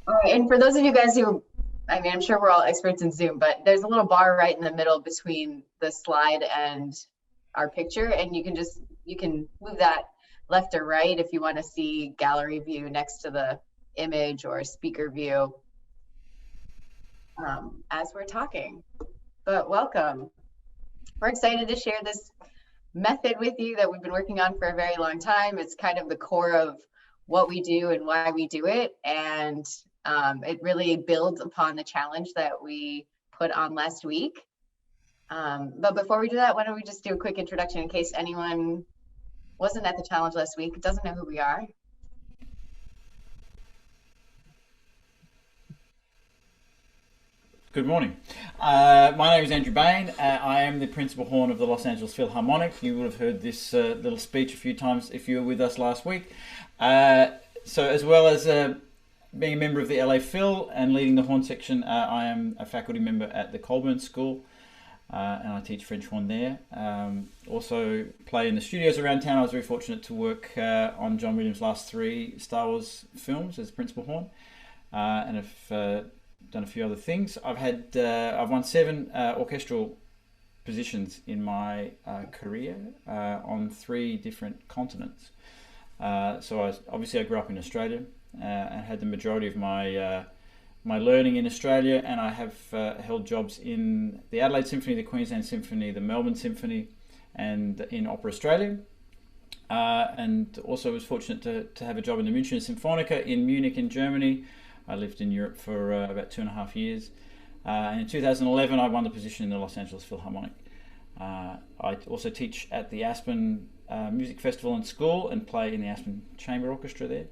All right, and for those of you guys who, I mean, I'm sure we're all experts in Zoom, but there's a little bar right in the middle between the slide and our picture, and you can move that left or right if you want to see gallery view next to the image or speaker view as we're talking. But welcome. We're excited to share this method with you that we've been working on for a very long time. It's kind of the core of what we do and why we do it. And it really builds upon the challenge that we put on last week. But before we do that, why don't we just do a quick introduction in case anyone wasn't at the challenge last week, doesn't know who we are. Good morning. My name is Andrew Bain. I am the principal horn of the Los Angeles Philharmonic. You would have heard this little speech a few times if you were with us last week. So as well as being a member of the laphil and leading the horn section, I am a faculty member at the Colburn School and I teach French horn there. Also play in the studios around town. I was very fortunate to work on John Williams' last 3 Star Wars films as principal horn and have done a few other things. I've won 7 orchestral positions in my career on 3 different continents. So I grew up in Australia and had the majority of my learning in Australia, and I have held jobs in the Adelaide Symphony, the Queensland Symphony, the Melbourne Symphony, and in Opera Australia. And also was fortunate to have a job in the München Symphonica in Munich in Germany. I lived in Europe for about 2.5 years. And in 2011, I won the position in the Los Angeles Philharmonic. I also teach at the Aspen Music Festival and School and play in the Aspen Chamber Orchestra there.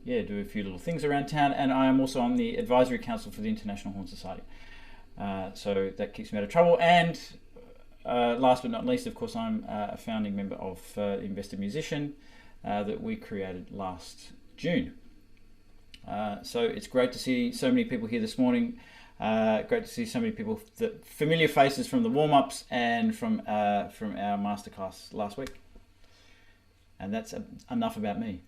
Do a few little things around town. And I am also on the Advisory Council for the International Horn Society. So that keeps me out of trouble. And last but not least, of course, I'm a founding member of Invested Musician that we created last June. So it's great to see so many people here this morning. Great to see so many people, familiar faces from the warm-ups and from our masterclass last week. And that's enough about me.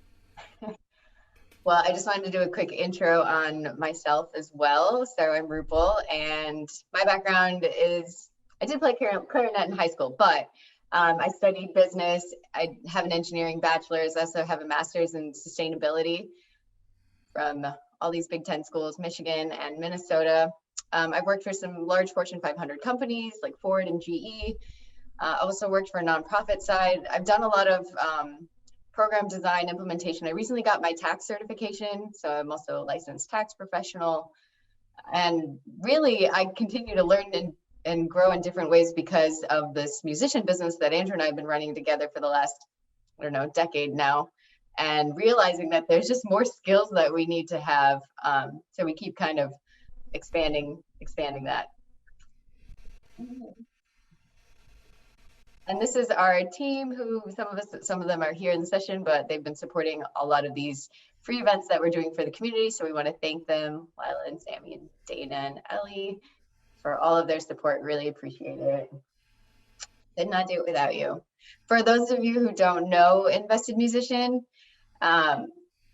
Well, I just wanted to do a quick intro on myself as well. So I'm Rupal, and my background is I did play clarinet in high school, but I studied business. I have an engineering bachelor's. I also have a master's in sustainability from all these Big Ten schools, Michigan and Minnesota. I've worked for some large Fortune 500 companies like Ford and GE. Also worked for a nonprofit side. I've done a lot of program design implementation. I recently got my tax certification, so I'm also a licensed tax professional. And really, I continue to learn and grow in different ways because of this musician business that Andrew and I have been running together for the last, decade now, and realizing that there's just more skills that we need to have. So we keep kind of expanding that. And this is our team who some of them are here in the session, but they've been supporting a lot of these free events that we're doing for the community. So we want to thank them, Lila and Sammy and Dana and Ellie, for all of their support. Really appreciate it. Did not do it without you. For those of you who don't know Invested Musician,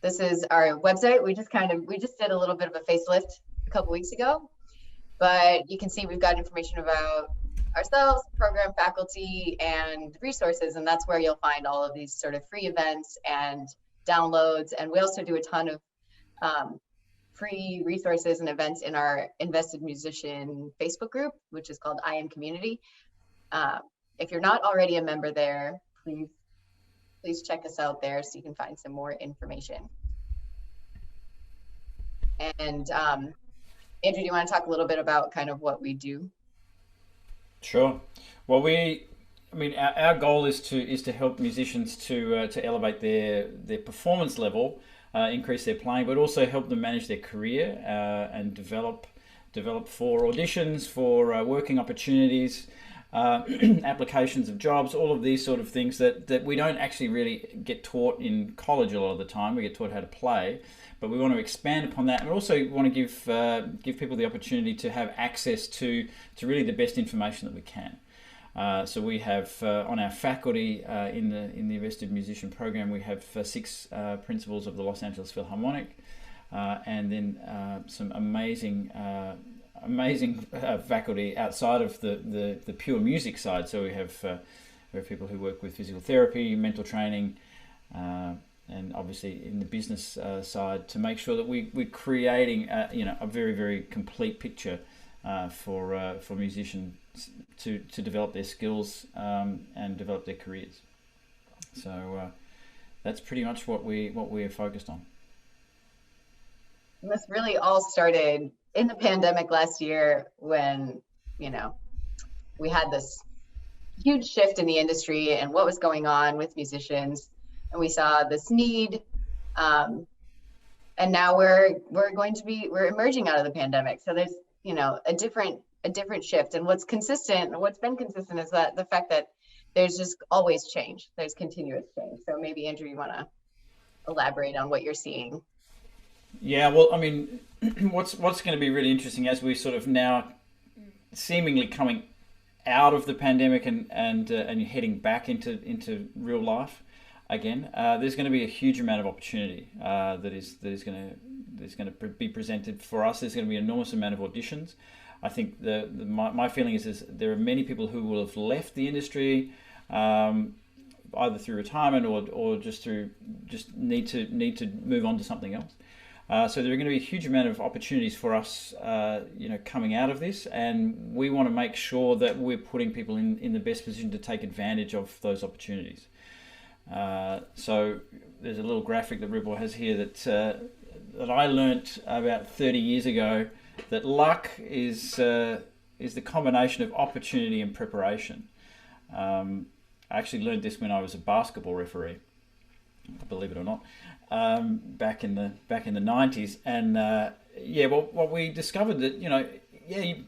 this is our website. We just did a little bit of a facelift a couple weeks ago, but you can see we've got information about ourselves, program, faculty, and resources, and that's where you'll find all of these sort of free events and downloads. And we also do a ton of free resources and events in our Invested Musician Facebook group, which is called I Am Community. If you're not already a member there, please check us out there so you can find some more information. And Andrew, do you want to talk a little bit about kind of what we do? Sure. Well, our goal is to help musicians to elevate their performance level, increase their playing, but also help them manage their career and develop for auditions, for working opportunities, applications of jobs, all of these sort of things that we don't actually really get taught in college a lot of the time. We get taught how to play, but we want to expand upon that, and we also want to give people the opportunity to have access to really the best information that we can. So we have on our faculty in the Invested Musician program, we have 6 principals of the Los Angeles Philharmonic, and then some amazing faculty outside of the pure music side. So we have people who work with physical therapy, mental training, and obviously in the business side, to make sure that we're creating a very, very complete picture for musicians to develop their skills and develop their careers. So that's pretty much what we're focused on. This really all started in the pandemic last year, when we had this huge shift in the industry and what was going on with musicians, and we saw this need, and now we're emerging out of the pandemic. So there's a different shift, and what's been consistent is that the fact that there's just always change. There's continuous change. So maybe Andrew, you want to elaborate on what you're seeing? Yeah, well, I mean, what's going to be really interesting as we sort of now seemingly coming out of the pandemic and heading back into real life again, there's going to be a huge amount of opportunity that is going to be presented for us. There's going to be an enormous amount of auditions. I think my feeling is there are many people who will have left the industry, either through retirement or just need to move on to something else. So there are going to be a huge amount of opportunities for us, coming out of this, and we want to make sure that we're putting people in the best position to take advantage of those opportunities. So there's a little graphic that Rupal has here that I learnt about 30 years ago, that luck is the combination of opportunity and preparation. I actually learned this when I was a basketball referee, believe it or not. Back in the 90s, and what we discovered that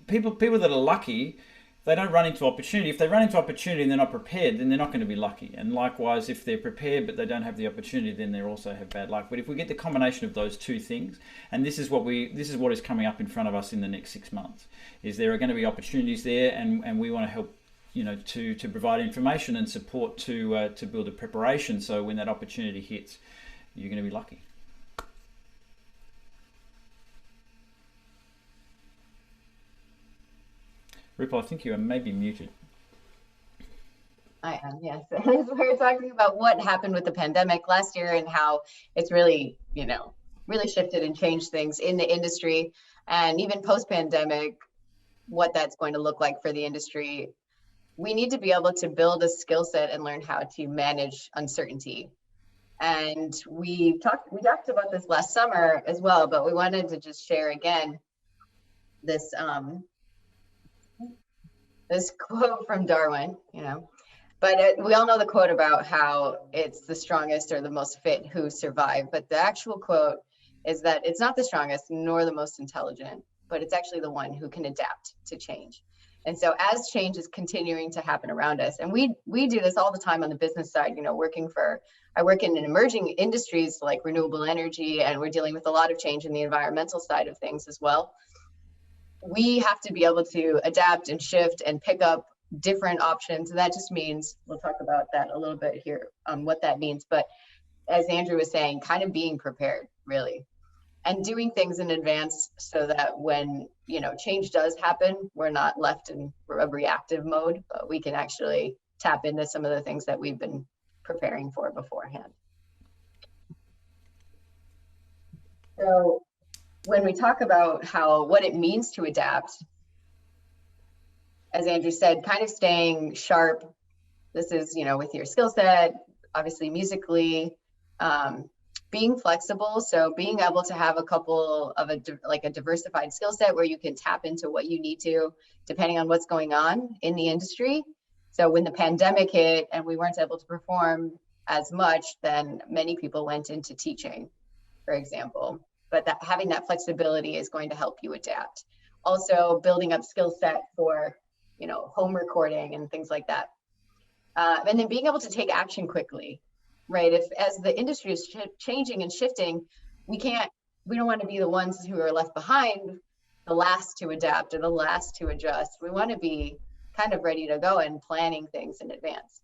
people that are lucky, they don't run into opportunity. If they run into opportunity and they're not prepared, then they're not going to be lucky. And likewise, if they're prepared but they don't have the opportunity, then they also have bad luck. But if we get the combination of those two things, and this is what is coming up in front of us in the next 6 months, is there are going to be opportunities there, and we want to help to provide information and support to build a preparation, so when that opportunity hits, you're going to be lucky. Rupal, I think you are maybe muted. I am, yes. We're talking about what happened with the pandemic last year and how it's really shifted and changed things in the industry, and even post-pandemic, what that's going to look like for the industry. We need to be able to build a skill set and learn how to manage uncertainty. And we talked about this last summer as well, but we wanted to just share again this this quote from Darwin, but we all know the quote about how it's the strongest or the most fit who survive. But the actual quote is that it's not the strongest nor the most intelligent, but it's actually the one who can adapt to change. And so as change is continuing to happen around us, and we do this all the time on the business side, I work in emerging industries like renewable energy, and we're dealing with a lot of change in the environmental side of things as well. We have to be able to adapt and shift and pick up different options. And that just means, we'll talk about that a little bit here, what that means. But as Andrew was saying, kind of being prepared, really, and doing things in advance so that when change does happen, we're not left in a reactive mode, but we can actually tap into some of the things that we've been preparing for beforehand. So when we talk about what it means to adapt, as Andrew said, kind of staying sharp. This is with your skill set, obviously musically, being flexible, so being able to have a couple of a diversified skill set where you can tap into what you need to, depending on what's going on in the industry. So when the pandemic hit and we weren't able to perform as much, then many people went into teaching, for example. But having that flexibility is going to help you adapt. Also, building up skill set for home recording and things like that, and then being able to take action quickly. Right. As the industry is changing and shifting, we don't want to be the ones who are left behind, the last to adapt or the last to adjust. We want to be kind of ready to go and planning things in advance.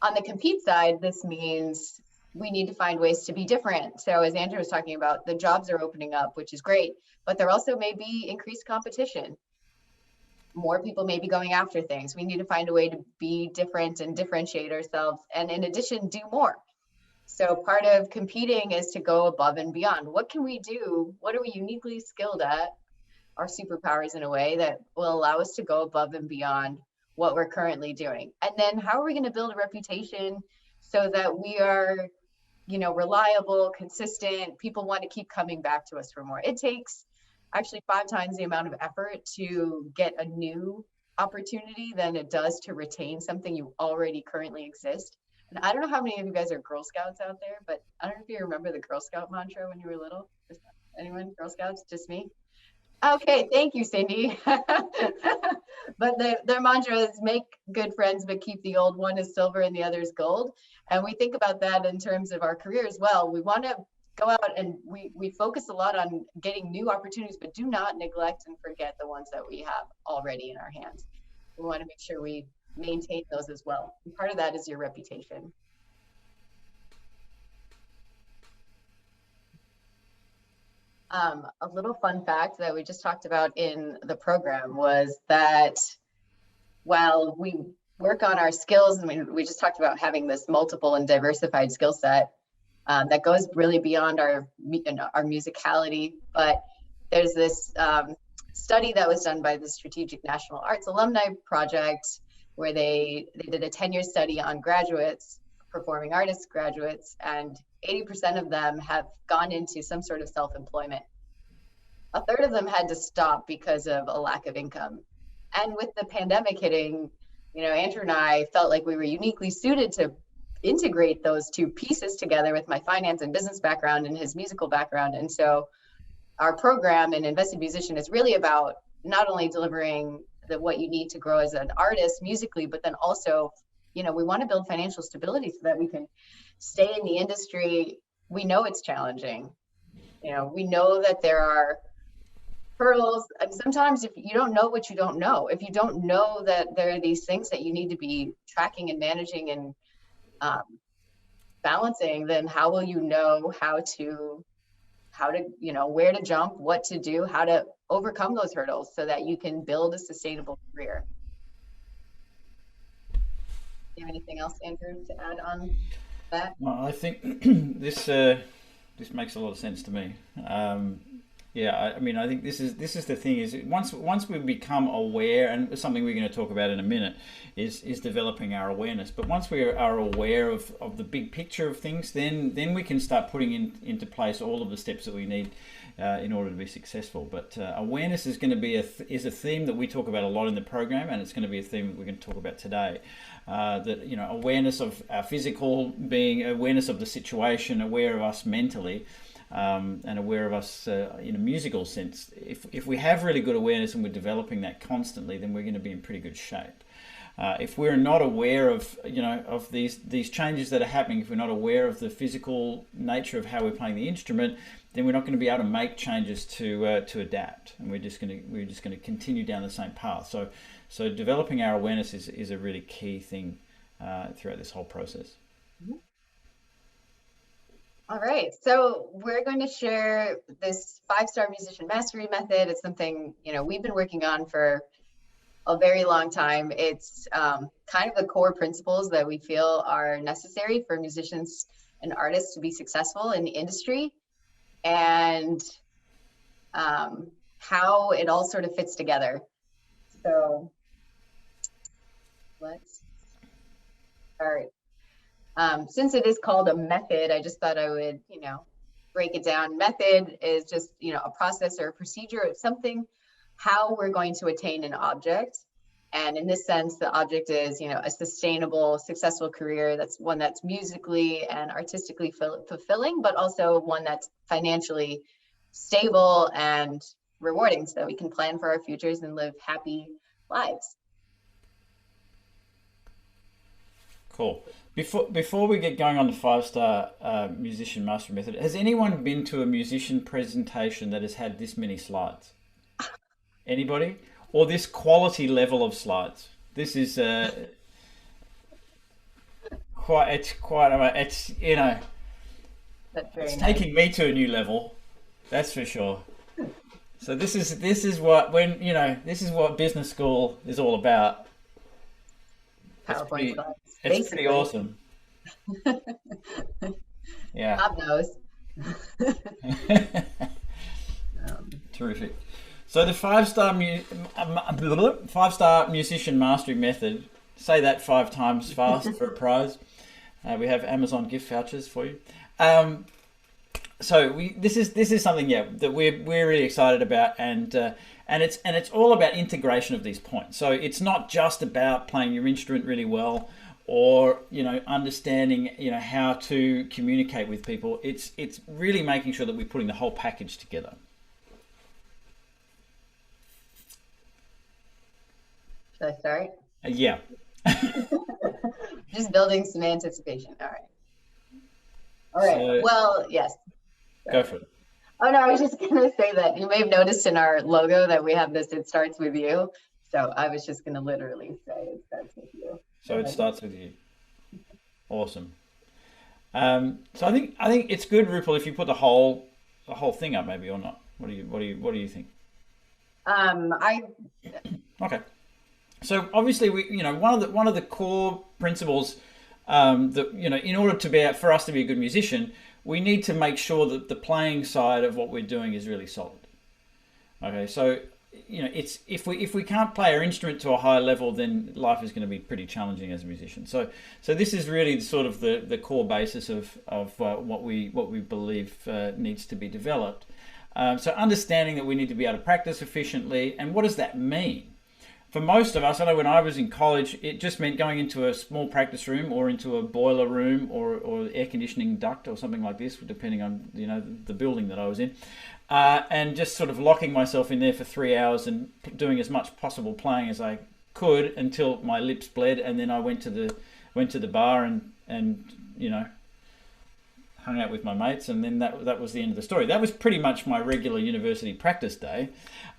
On the compete side, this means we need to find ways to be different. So as Andrew was talking about, the jobs are opening up, which is great, but there also may be increased competition. More people may be going after things. We need to find a way to be different and differentiate ourselves, and in addition, do more. So part of competing is to go above and beyond. What can we do? What are we uniquely skilled at? Our superpowers in a way that will allow us to go above and beyond what we're currently doing. And then how are we going to build a reputation so that we are, reliable, consistent, people want to keep coming back to us for more. It takes actually 5 times the amount of effort to get a new opportunity than it does to retain something you already currently exist. And I don't know how many of you guys are Girl Scouts out there, but I don't know if you remember the Girl Scout mantra when you were little. Anyone? Girl Scouts? Just me? Okay, thank you, Cindy. But their mantra is make good friends, but keep the old. One is silver and the other is gold. And we think about that in terms of our career as well. We want to go out and we focus a lot on getting new opportunities, but do not neglect and forget the ones that we have already in our hands. We want to make sure we maintain those as well. And part of that is your reputation. A little fun fact that we just talked about in the program was that while we work on our skills, I mean, we just talked about having this multiple and diversified skill set that goes really beyond our musicality, but there's this study that was done by the Strategic National Arts Alumni Project where they did a 10-year study on graduates, performing artists graduates, and 80% of them have gone into some sort of self-employment. A third of them had to stop because of a lack of income. And with the pandemic hitting, Andrew and I felt like we were uniquely suited to integrate those two pieces together with my finance and business background and his musical background. And so our program in Invested Musician is really about not only delivering what you need to grow as an artist musically, but then also, we want to build financial stability so that we can stay in the industry. We know it's challenging. We know that there are hurdles, and sometimes if you don't know what you don't know, if you don't know that there are these things that you need to be tracking and managing and balancing, then how will you know how to where to jump, what to do, how to overcome those hurdles so that you can build a sustainable career? Do you have anything else, Andrew, to add on that? Well, I think this makes a lot of sense to me. I think this is the thing is once we become aware, and something we're going to talk about in a minute is developing our awareness. But once we are aware of the big picture of things, then we can start putting into place all of the steps that we need in order to be successful. But awareness is going to be a theme that we talk about a lot in the program, and it's going to be a theme that we're going to talk about today. Awareness of our physical being, awareness of the situation, aware of us mentally. And aware of us in a musical sense. If we have really good awareness and we're developing that constantly, then we're going to be in pretty good shape. If we're not aware of of these changes that are happening, if we're not aware of the physical nature of how we're playing the instrument, then we're not going to be able to make changes to adapt, and we're just going to continue down the same path. So developing our awareness is a really key thing throughout this whole process. Mm-hmm. All right, so we're going to share this 5-star musician mastery method. It's something, we've been working on for a very long time. It's kind of the core principles that we feel are necessary for musicians and artists to be successful in the industry, and how it all sort of fits together. So let's start. Since it is called a method, I just thought I would, break it down. Method is just, a process or a procedure of something, how we're going to attain an object. And in this sense, the object is, a sustainable, successful career. That's one that's musically and artistically fulfilling, but also one that's financially stable and rewarding so that we can plan for our futures and live happy lives. Cool. Before we get going on the 5-star musician mastery method, has anyone been to a musician presentation that has had this many slides? Anybody? or this quality level of slides. This is it's you know, That's very it's nice. taking me to a new level, that's for sure. So this is what this is what business school is all about. It's PowerPoint pretty slides, it's pretty basically. awesome. Yeah. Bob knows. Terrific. So the five-star musician mastery method. Say that 5 times fast for a prize. We have Amazon gift vouchers for you. So this is something that we're really excited about, and it's all about integration of these points. So it's not just about playing your instrument really well, or understanding how to communicate with people. It's really making sure that we're putting the whole package together. Should I start? Yeah. Just building some anticipation. All right. All right. So, well, yes. Go for it. Oh, no, I was just going to say that you may have noticed in our logo that we have this, it starts with you. So I was just going to literally say it starts with you. So it starts with you. Awesome. So I think it's good, Rupal, if you put the whole thing up, maybe, or not. What do you think? Okay. So obviously one of the core principles that in order for us to be a good musician, we need to make sure that the playing side of what we're doing is really solid. Okay, so it's if we can't play our instrument to a high level, then life is going to be pretty challenging as a musician. So this is really sort of the core basis of what we believe needs to be developed. So understanding that we need to be able to practice efficiently, and what does that mean? For most of us, I know when I was in college, it just meant going into a small practice room or into a boiler room or air conditioning duct or something like this, depending on the building that I was in, and just sort of locking myself in there for 3 hours and doing as much possible playing as I could until my lips bled, and then I went to the bar and hung out with my mates, and then that was the end of the story. That was pretty much my regular university practice day.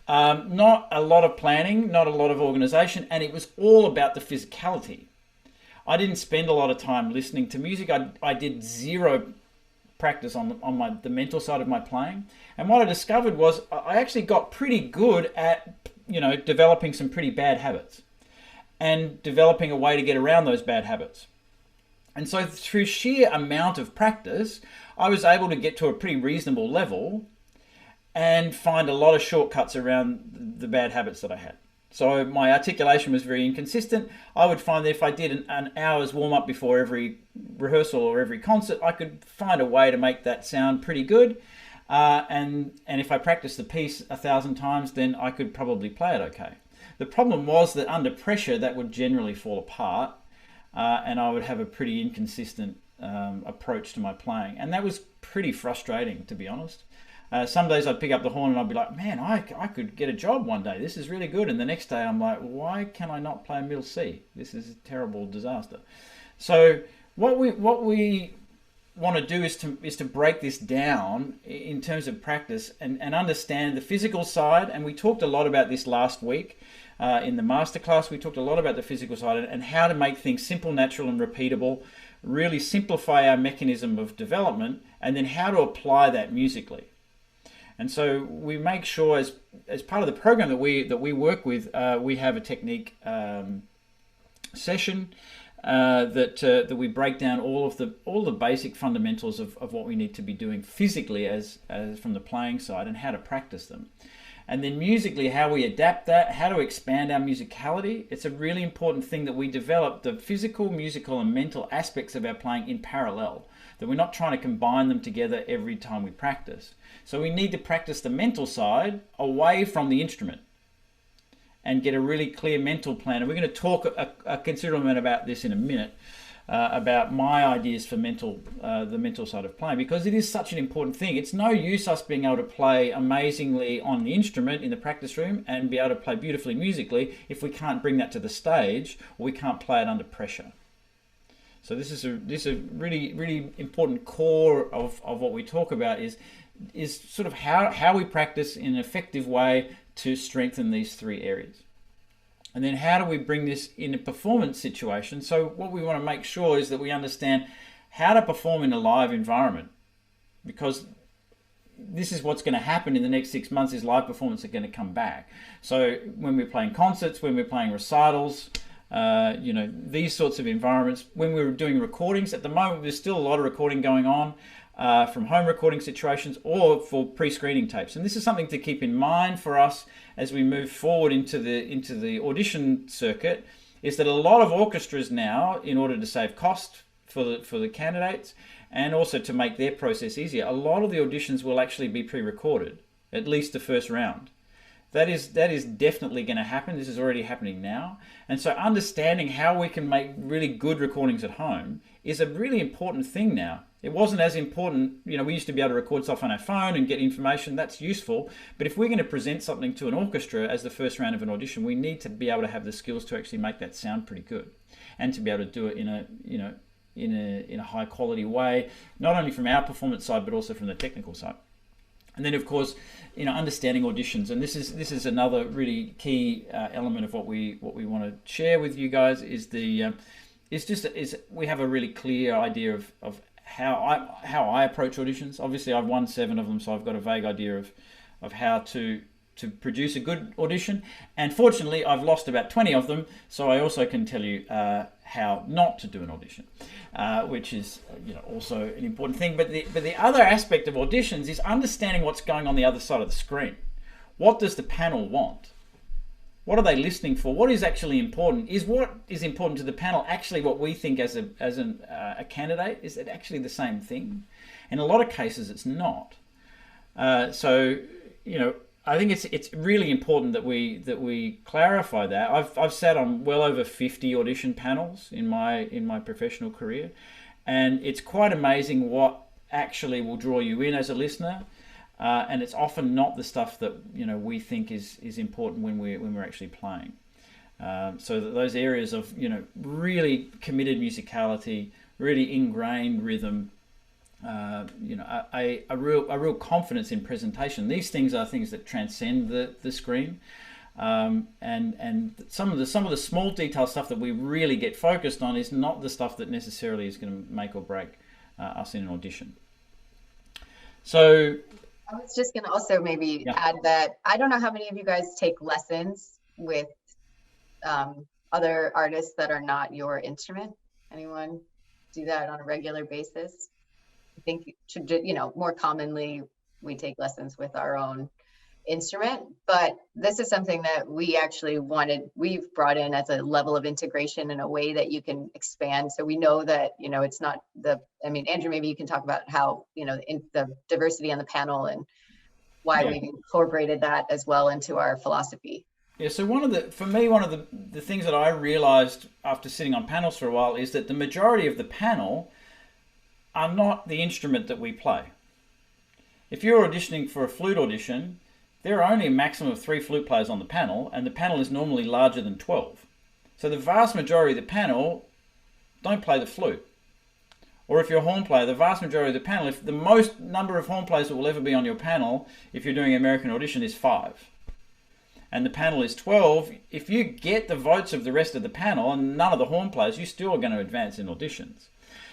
Not a lot of planning, not a lot of organization, and it was all about the physicality. I didn't spend a lot of time listening to music. I did zero practice on the mental side of my playing. And what I discovered was I actually got pretty good at developing some pretty bad habits and developing a way to get around those bad habits. And so through sheer amount of practice, I was able to get to a pretty reasonable level and find a lot of shortcuts around the bad habits that I had. So my articulation was very inconsistent. I would find that if I did an hour's warm-up before every rehearsal or every concert, I could find a way to make that sound pretty good. And if I practiced the piece 1,000 times, then I could probably play it okay. The problem was that under pressure, that would generally fall apart, and I would have a pretty inconsistent approach to my playing. And that was pretty frustrating, to be honest. Some days I'd pick up the horn and I'd be like, man, I could get a job one day. This is really good. And the next day I'm like, why can I not play a middle C? This is a terrible disaster. So what we want to do is to break this down in terms of practice and understand the physical side. And we talked a lot about this last week in the Masterclass. We talked a lot about the physical side and how to make things simple, natural, and repeatable, really simplify our mechanism of development, and then how to apply that musically. And so we make sure, as part of the program that we work with, we have a technique session that we break down all the basic fundamentals of what we need to be doing physically as from the playing side, and how to practice them. And then musically, how we adapt that, how to expand our musicality. It's a really important thing that we develop the physical, musical, and mental aspects of our playing in parallel, that we're not trying to combine them together every time we practice. So we need to practice the mental side away from the instrument and get a really clear mental plan. And we're going to talk a considerable amount about this in a minute, about my ideas for the mental side of playing, because it is such an important thing. It's no use us being able to play amazingly on the instrument in the practice room and be able to play beautifully musically if we can't bring that to the stage, or we can't play it under pressure. So this is a really, really important core of what we talk about is sort of how we practice in an effective way to strengthen these three areas. And then how do we bring this in a performance situation? So what we want to make sure is that we understand how to perform in a live environment, because this is what's going to happen in the next 6 months is live performance are going to come back. So when we're playing concerts, when we're playing recitals, these sorts of environments, when we're doing recordings, at the moment there's still a lot of recording going on from home recording situations or for pre-screening tapes. And this is something to keep in mind for us as we move forward into the audition circuit, is that a lot of orchestras now, in order to save cost for the candidates and also to make their process easier, a lot of the auditions will actually be pre-recorded, at least the first round. That is definitely going to happen. This is already happening now. And so understanding how we can make really good recordings at home is a really important thing now. It wasn't as important, we used to be able to record stuff on our phone and get information. That's useful. But if we're going to present something to an orchestra as the first round of an audition, we need to be able to have the skills to actually make that sound pretty good and to be able to do it in a high quality way, not only from our performance side, but also from the technical side. And then, of course, understanding auditions, and this is another really key element of what we want to share with you guys is we have a really clear idea of how I approach auditions. Obviously, I've won 7 of them, so I've got a vague idea of how to produce a good audition. And fortunately, I've lost about 20 of them, so I also can tell you how not to do an audition, which is also an important thing. But the other aspect of auditions is understanding what's going on the other side of the screen. What does the panel want? What are they listening for? What is actually important? Is what is important to the panel actually what we think as a candidate? Is it actually the same thing? In a lot of cases, it's not. I think it's really important that we clarify that. I've sat on well over 50 audition panels in my professional career, and it's quite amazing what actually will draw you in as a listener. And it's often not the stuff that we think is important when we're actually playing. So that those areas of really committed musicality, really ingrained rhythm, a real confidence in presentation. These things are things that transcend the screen, and some of the small detail stuff that we really get focused on is not the stuff that necessarily is going to make or break us in an audition. So I was just going to also maybe add that I don't know how many of you guys take lessons with other artists that are not your instrument. Anyone do that on a regular basis? I think more commonly we take lessons with our own instrument, but this is something that we've brought in as a level of integration in a way that you can expand. So we know that, it's not Andrew, maybe you can talk about how, in the diversity on the panel and why we've incorporated that as well into our philosophy. Yeah, so one of the things that I realized after sitting on panels for a while is that the majority of the panel are not the instrument that we play. If you're auditioning for a flute audition, there are only a maximum of 3 flute players on the panel, and the panel is normally larger than 12. So the vast majority of the panel don't play the flute. Or if you're a horn player, the vast majority of the panel, if the most number of horn players that will ever be on your panel, if you're doing an American audition, is 5. And the panel is 12, if you get the votes of the rest of the panel and none of the horn players, you still are going to advance in auditions.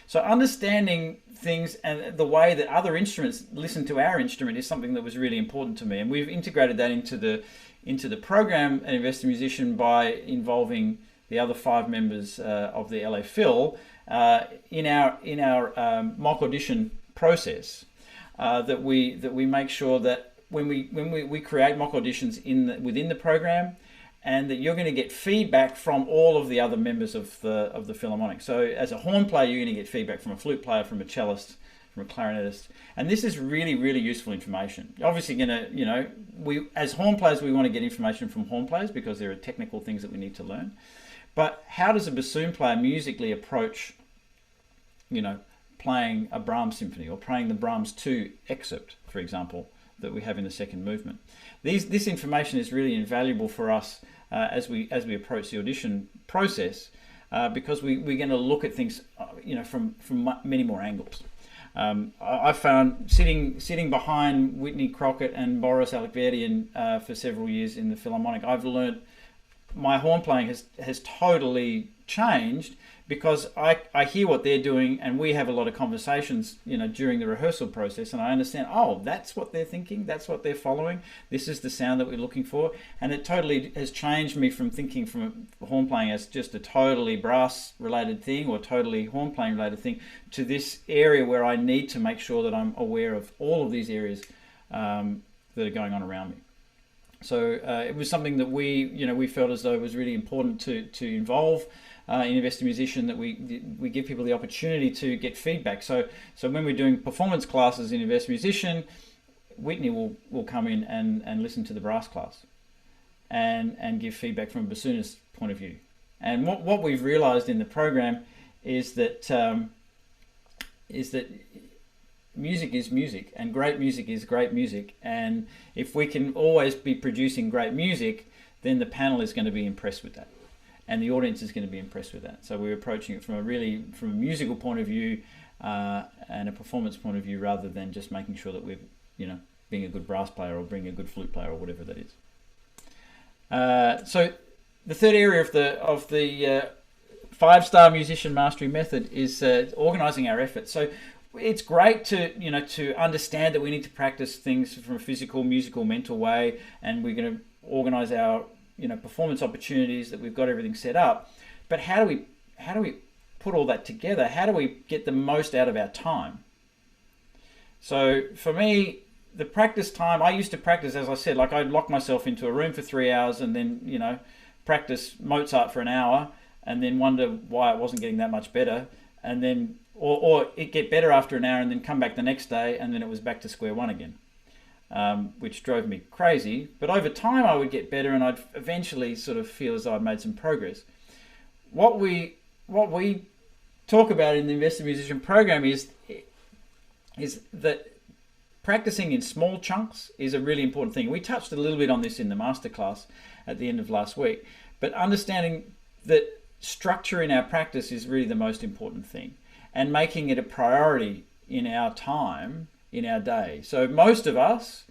So understanding things and the way that other instruments listen to our instrument is something that was really important to me, and we've integrated that into the program at Invested Musician by involving the other 5 members of the laphil in our mock audition process. That we make sure that when we create mock auditions within the program, and that you're going to get feedback from all of the other members of the Philharmonic. So as a horn player, you're going to get feedback from a flute player, from a cellist, from a clarinetist. And this is really, really useful information. Obviously we as horn players, we want to get information from horn players because there are technical things that we need to learn. But how does a bassoon player musically approach, playing a Brahms symphony or playing the Brahms 2 excerpt, for example, that we have in the second movement? This information is really invaluable for us as we approach the audition process, because we're going to look at things from many more angles. I found sitting behind Whitney Crockett and Boris Alekverdian for several years in the Philharmonic, I've learned my horn playing has totally changed because I hear what they're doing, and we have a lot of conversations, during the rehearsal process, and I understand, oh, that's what they're thinking, that's what they're following, this is the sound that we're looking for, and it totally has changed me from thinking from horn playing as just a totally brass related thing or totally horn playing related thing to this area where I need to make sure that I'm aware of all of these areas that are going on around me. So it was something that we felt as though it was really important to involve in Invested Musician, that we give people the opportunity to get feedback. So when we're doing performance classes in Invested Musician, Whitney will come in and listen to the brass class and give feedback from a bassoonist point of view. And what we've realized in the program is that music is music, and great music is great music. And if we can always be producing great music, then the panel is going to be impressed with that, and the audience is going to be impressed with that. So we're approaching it from a musical point of view and a performance point of view, rather than just making sure that we're being a good brass player or being a good flute player or whatever that is. So the third area of the 5-star musician mastery method is organizing our efforts. So it's great to understand that we need to practice things from a physical, musical, mental way, and we're going to organize our performance opportunities, that we've got everything set up. But how do we put all that together? How do we get the most out of our time? So for me, the practice time, I used to practice, as I said, like I'd lock myself into a room for 3 hours and then practice Mozart for an hour and then wonder why it wasn't getting that much better, and then or it get better after an hour and then come back the next day and then it was back to square one again, which drove me crazy. But over time I would get better and I'd eventually sort of feel as though I'd made some progress. What we talk about in the Invested Musician program is that practicing in small chunks is a really important thing. We touched a little bit on this in the Masterclass at the end of last week, but understanding that structure in our practice is really the most important thing, and making it a priority in our time, in our day. So most of us,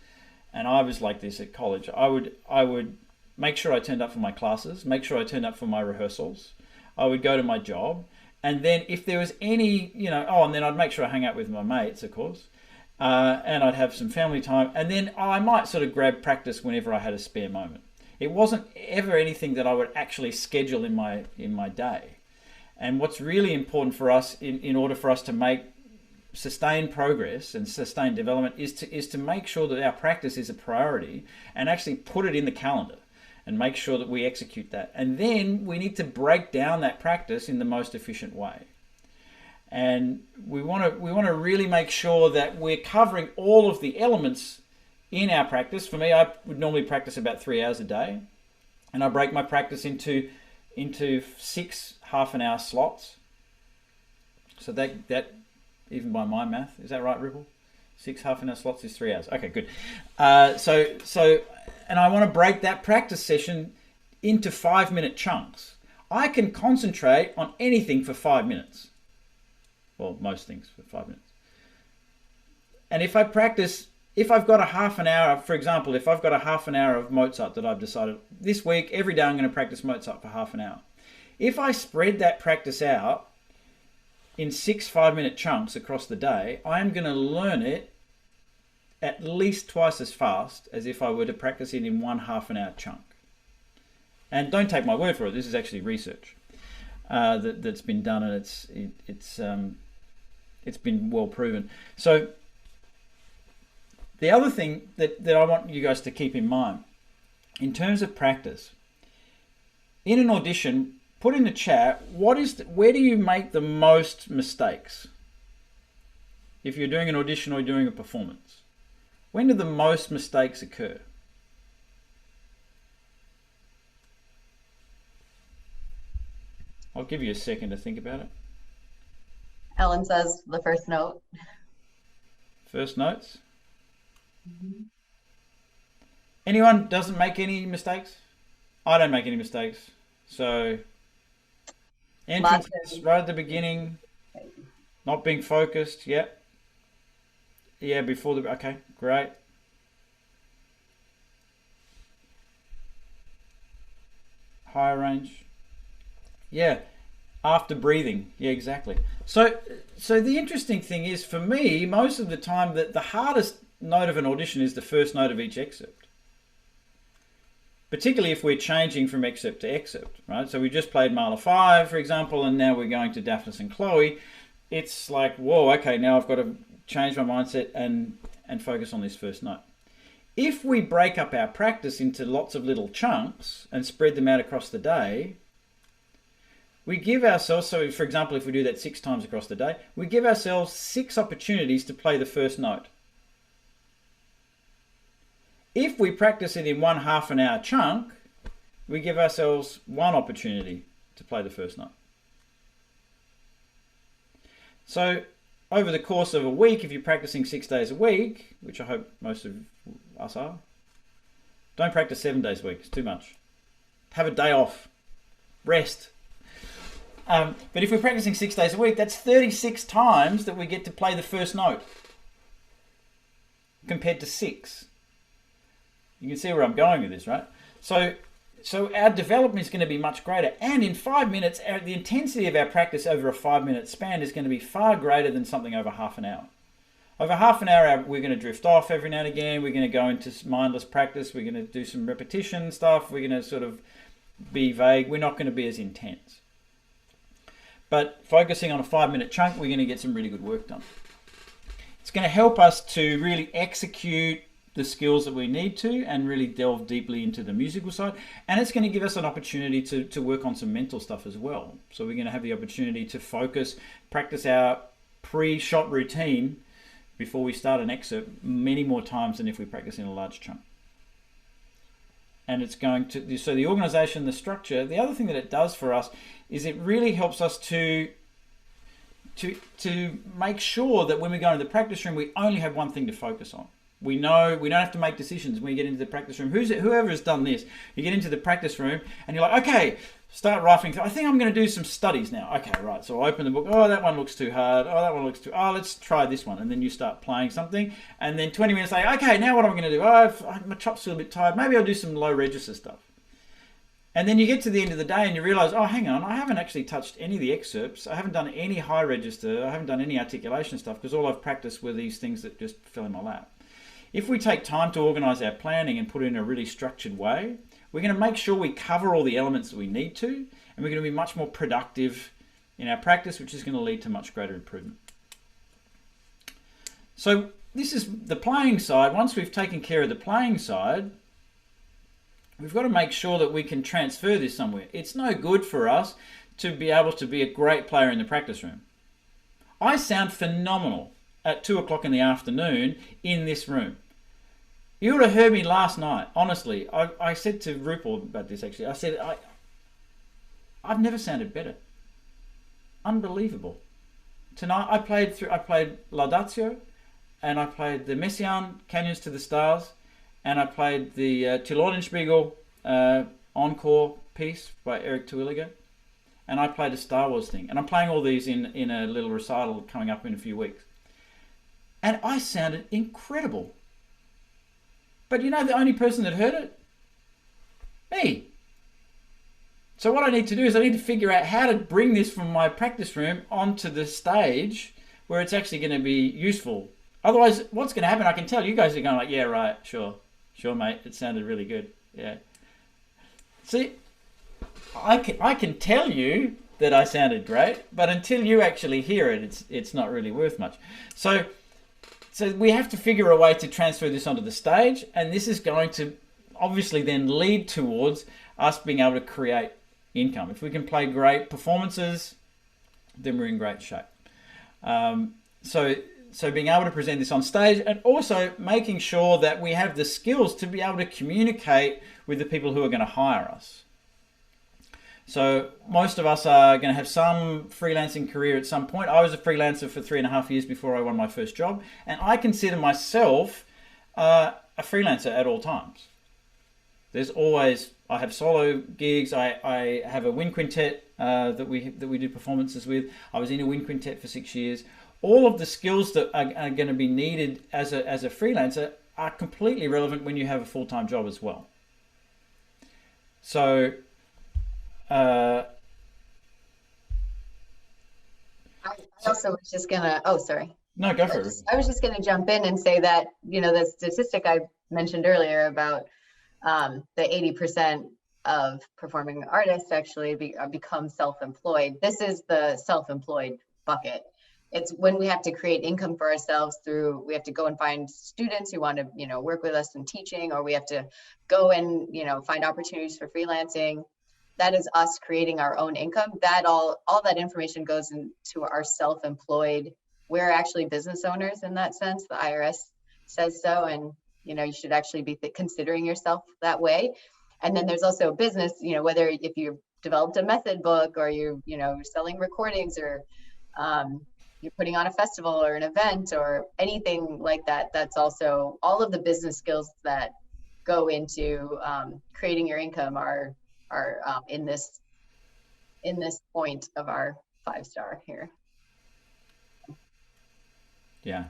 and I was like this at college, I would make sure I turned up for my classes, make sure I turned up for my rehearsals, I would go to my job, and then if there was any, and then I'd make sure I hang out with my mates, of course, and I'd have some family time, and then I might sort of grab practice whenever I had a spare moment. It wasn't ever anything that I would actually schedule in my day. And what's really important for us in order for us to make sustained progress and sustained development is to make sure that our practice is a priority and actually put it in the calendar and make sure that we execute that. And then we need to break down that practice in the most efficient way. And we want to really make sure that we're covering all of the elements in our practice. For me, I would normally practice about 3 hours a day, and I break my practice into 6 half-an-hour slots. So that even by my math, is that right, Rupal? 6 half-an-hour slots is 3 hours. Okay, good. So and I want to break that practice session into 5-minute chunks. I can concentrate on anything for 5 minutes. Well, most things for 5 minutes. And if I've got a half an hour, for example, if I've got a half an hour of Mozart that I've decided this week, every day I'm going to practice Mozart for half an hour. If I spread that practice out in 6 5-minute chunks across the day, I am going to learn it at least twice as fast as if I were to practice it in 1 half-an-hour chunk. And don't take my word for it. This is actually research that's been done, and it's been well proven. So the other thing that I want you guys to keep in mind, in terms of practice, in an audition, put in the chat, where do you make the most mistakes? If you're doing an audition or doing a performance, when do the most mistakes occur? I'll give you a second to think about it. Ellen says the first note. First notes? Mm-hmm. Anyone doesn't make any mistakes? I don't make any mistakes. So, entrance right at the beginning, not being focused, yeah. Yeah, before the, okay, great. Higher range. Yeah, after breathing. Yeah, exactly. So the interesting thing is, for me, most of the time, that the hardest note of an audition is the first note of each excerpt. Particularly if we're changing from excerpt to excerpt, right? So we just played Mahler 5, for example, and now we're going to Daphnis and Chloe. It's like, whoa, okay, now I've got to change my mindset and focus on this first note. If we break up our practice into lots of little chunks and spread them out across the day, we give ourselves, so for example, if we do that 6 times across the day, we give ourselves 6 opportunities to play the first note. If we practice it in 1 half-an-hour chunk, we give ourselves 1 opportunity to play the first note. So over the course of a week, if you're practicing 6 days a week, which I hope most of us are, don't practice 7 days a week. It's too much. Have a day off. Rest. But if we're practicing 6 days a week, that's 36 times that we get to play the first note compared to 6. You can see where I'm going with this, right? So our development is going to be much greater. And in 5 minutes, the intensity of our practice over a 5-minute span is going to be far greater than something over half an hour. Over half an hour, we're going to drift off every now and again. We're going to go into mindless practice. We're going to do some repetition stuff. We're going to sort of be vague. We're not going to be as intense. But focusing on a 5-minute chunk, we're going to get some really good work done. It's going to help us to really execute the skills that we need to and really delve deeply into the musical side. And it's going to give us an opportunity to work on some mental stuff as well. So we're going to have the opportunity to focus, practice our pre-shot routine before we start an excerpt many more times than if we practice in a large chunk. And it's going to, so the organization, the structure, the other thing that it does for us is it really helps us to make sure that when we go into the practice room, we only have one thing to focus on. We know we don't have to make decisions when we get into the practice room. Whoever has done this, you get into the practice room and you're like, okay, start rifling through. I think I'm going to do some studies now. Okay, right. So I open the book. Oh, that one looks too hard. Oh, that one looks too. Oh, let's try this one. And then you start playing something. And then 20 minutes later, okay, now what am I going to do? Oh, my chops feel a bit tired. Maybe I'll do some low register stuff. And then you get to the end of the day and you realize, oh, hang on, I haven't actually touched any of the excerpts. I haven't done any high register. I haven't done any articulation stuff because all I've practiced were these things that just fell in my lap. If we take time to organize our planning and put it in a really structured way, we're going to make sure we cover all the elements that we need to, and we're going to be much more productive in our practice, which is going to lead to much greater improvement. So this is the playing side. Once we've taken care of the playing side, we've got to make sure that we can transfer this somewhere. It's no good for us to be able to be a great player in the practice room. I sound phenomenal at 2 o'clock in the afternoon in this room. You would have heard me last night, honestly. I said to Rupal about this actually. I said, I've never sounded better. Unbelievable. Tonight I played Laudatio, and I played the Messiaen, Canyons to the Stars, and I played the Till Eulenspiegel encore piece by Eric Twilliger, and I played a Star Wars thing. And I'm playing all these in a little recital coming up in a few weeks. And I sounded incredible. But you know the only person that heard it? Me. So what I need to do is I need to figure out how to bring this from my practice room onto the stage where it's actually going to be useful. Otherwise, what's going to happen, I can tell you guys are going like, yeah, right, sure, mate, it sounded really good. Yeah. See, I can tell you that I sounded great, but until you actually hear it, it's not really worth much. So we have to figure a way to transfer this onto the stage, and this is going to obviously then lead towards us being able to create income. If we can play great performances, then we're in great shape. So being able to present this on stage, and also making sure that we have the skills to be able to communicate with the people who are going to hire us. So most of us are going to have some freelancing career at some point. I was a freelancer for 3.5 years before I won my first job, and I consider myself a freelancer at all times. There's always, I have solo gigs. I have a wind quintet that we do performances with. I was in a wind quintet for 6 years. all of the skills that are going to be needed as a freelancer are completely relevant when you have a full-time job as well. So I also was just gonna, oh, sorry. no, go for it. I was just gonna jump in and say that, the statistic I mentioned earlier about the 80% of performing artists actually become self-employed. This is the self-employed bucket. It's when we have to create income for ourselves we have to go and find students who want to, work with us in teaching, or we have to go and, find opportunities for freelancing. That is us creating our own income. That all that information goes into our self-employed. We're actually business owners in that sense. The IRS says so, and you should actually be considering yourself that way. And then there's also business, whether if you've developed a method book, or you're selling recordings, or you're putting on a festival or an event or anything like that. That's also all of the business skills that go into creating your income are in this point of our 5-star here. Yeah.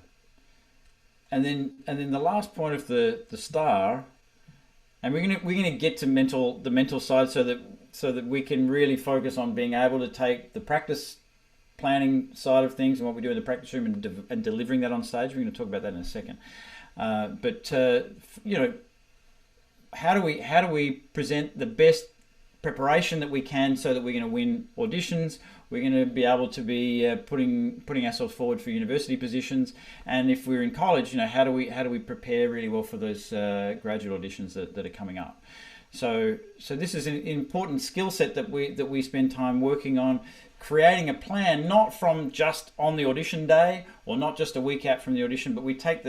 And then the last point of the star, and we're gonna get to the mental side, so that we can really focus on being able to take the practice planning side of things and what we do in the practice room and delivering that on stage. We're going to talk about that in a second. But how do we present the best preparation that we can so that we're going to win auditions? We're going to be able to be putting ourselves forward for university positions, and if we're in college, how do we prepare really well for those graduate auditions that are coming up? So this is an important skill set that we spend time working on, creating a plan, not from just on the audition day or not just a week out from the audition, but we take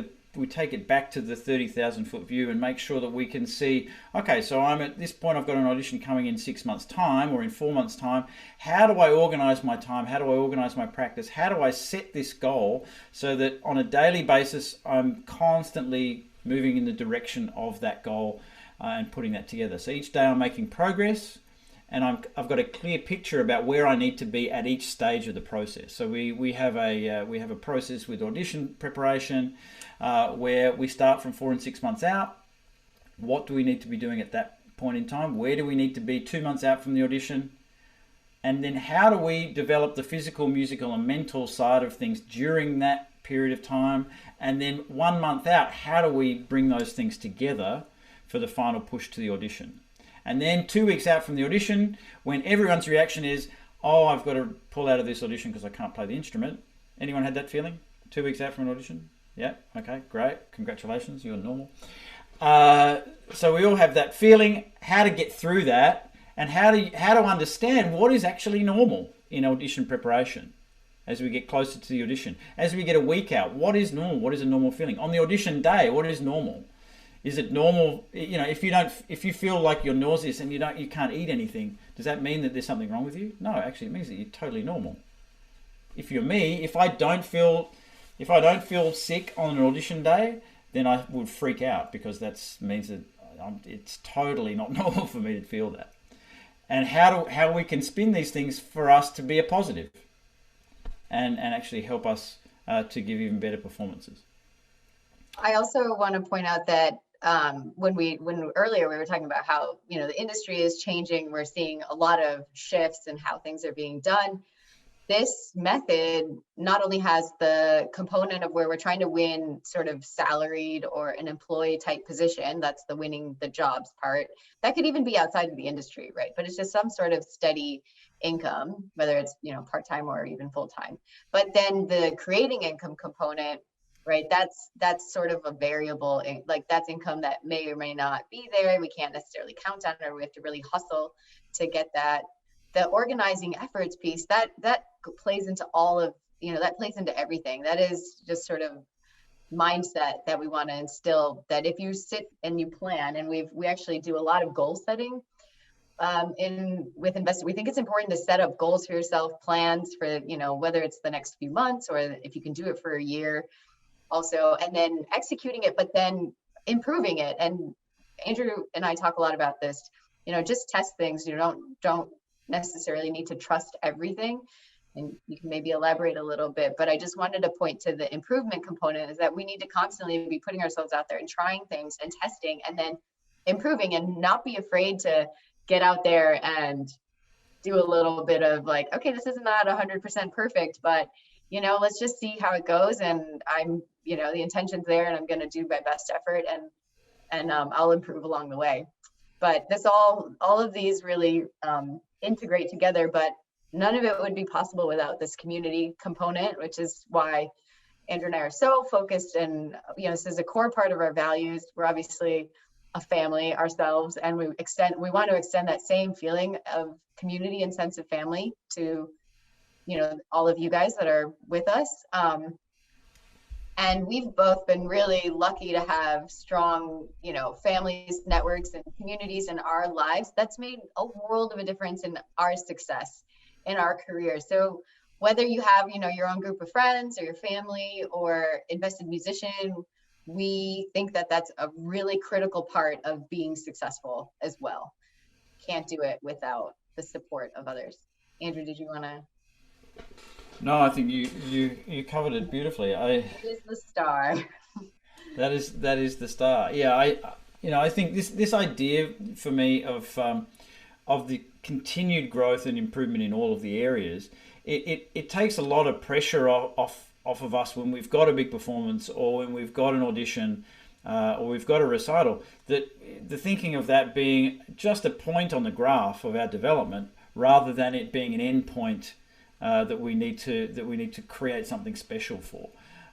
it back to the 30,000 foot view and make sure that we can see, okay, so I'm at this point, I've got an audition coming in 6 months time or in 4 months time. How do I organize my time? How do I organize my practice? How do I set this goal so that on a daily basis, I'm constantly moving in the direction of that goal and putting that together? So each day I'm making progress, and I've got a clear picture about where I need to be at each stage of the process. So we have a process with audition preparation where we start from 4 and 6 months out. What do we need to be doing at that point in time? Where do we need to be 2 months out from the audition? And then how do we develop the physical, musical, and mental side of things during that period of time? And then 1 month out, how do we bring those things together for the final push to the audition? And then 2 weeks out from the audition, when everyone's reaction is, oh, I've got to pull out of this audition because I can't play the instrument. Anyone had that feeling? 2 weeks out from an audition? Yeah, okay, great. Congratulations, you're normal. So we all have that feeling, how to get through that, and how to understand what is actually normal in audition preparation as we get closer to the audition. As we get a week out, what is normal? What is a normal feeling? On the audition day, what is normal? Is it normal, if you feel like you're nauseous and you can't eat anything, does that mean that there's something wrong with you? No, actually it means that you're totally normal. If you're me, if I don't feel sick on an audition day, then I would freak out, because that means that it's totally not normal for me to feel that. And how we can spin these things for us to be a positive and actually help us to give even better performances. I also want to point out that when earlier we were talking about how the industry is changing, we're seeing a lot of shifts in how things are being done. This method not only has the component of where we're trying to win sort of salaried or an employee type position, that's the winning the jobs part. That could even be outside of the industry, right? But it's just some sort of steady income, whether it's part-time or even full-time. But then the creating income component, right? That's sort of a variable, like that's income that may or may not be there. We can't necessarily count on it, or we have to really hustle to get that. The organizing efforts piece, that plays into all of, that plays into everything. That is just sort of mindset that we want to instill, that if you sit and you plan, and we actually do a lot of goal setting with investors. We think it's important to set up goals for yourself, plans for, whether it's the next few months or if you can do it for a year also, and then executing it, but then improving it. And Andrew and I talk a lot about this, just test things. Don't necessarily need to trust everything. and you can maybe elaborate a little bit, but I just wanted to point to the improvement component, is that we need to constantly be putting ourselves out there and trying things and testing and then improving, and not be afraid to get out there and do a little bit of like, okay, this is not 100% perfect, but let's just see how it goes. And I'm, the intention's there, and I'm going to do my best effort, and I'll improve along the way. But this all of these really integrate together, but none of it would be possible without this community component, which is why Andrew and I are so focused. And this is a core part of our values. We're obviously a family ourselves, and we want to extend that same feeling of community and sense of family to all of you guys that are with us. And we've both been really lucky to have strong, families, networks, and communities in our lives. That's made a world of a difference in our success in our career. So whether you have, your own group of friends or your family or invested musician, we think that that's a really critical part of being successful as well. Can't do it without the support of others. Andrew, did you want to? No, I think you covered it beautifully. It is the star. That is the star. Yeah, I think this idea for me of the continued growth and improvement in all of the areas, it takes a lot of pressure off of us when we've got a big performance, or when we've got an audition, or we've got a recital. That the thinking of that being just a point on the graph of our development, rather than it being an end point that we need to create something special for.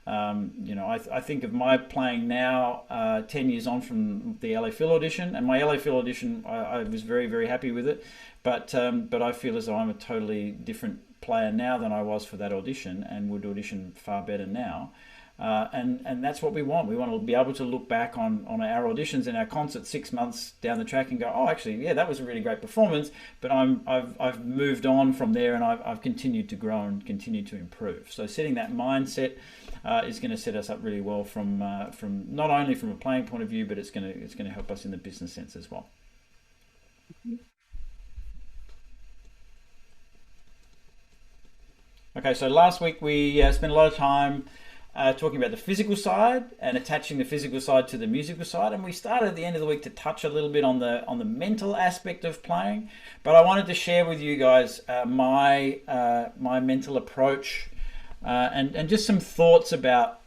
I think of my playing now, 10 years on from the laphil audition, and my laphil audition, I was very, very happy with it, but I feel as though I'm a totally different player now than I was for that audition, and would audition far better now. And that's what we want. We want to be able to look back on our auditions and our concerts 6 months down the track and go, oh, actually, yeah, that was a really great performance, but I've moved on from there, and I've continued to grow and continued to improve. So setting that mindset is going to set us up really well from not only from a playing point of view, but it's going to help us in the business sense as well. Okay, so last week we spent a lot of time talking about the physical side and attaching the physical side to the musical side, and we started at the end of the week to touch a little bit on the mental aspect of playing. But I wanted to share with you guys my mental approach and just some thoughts about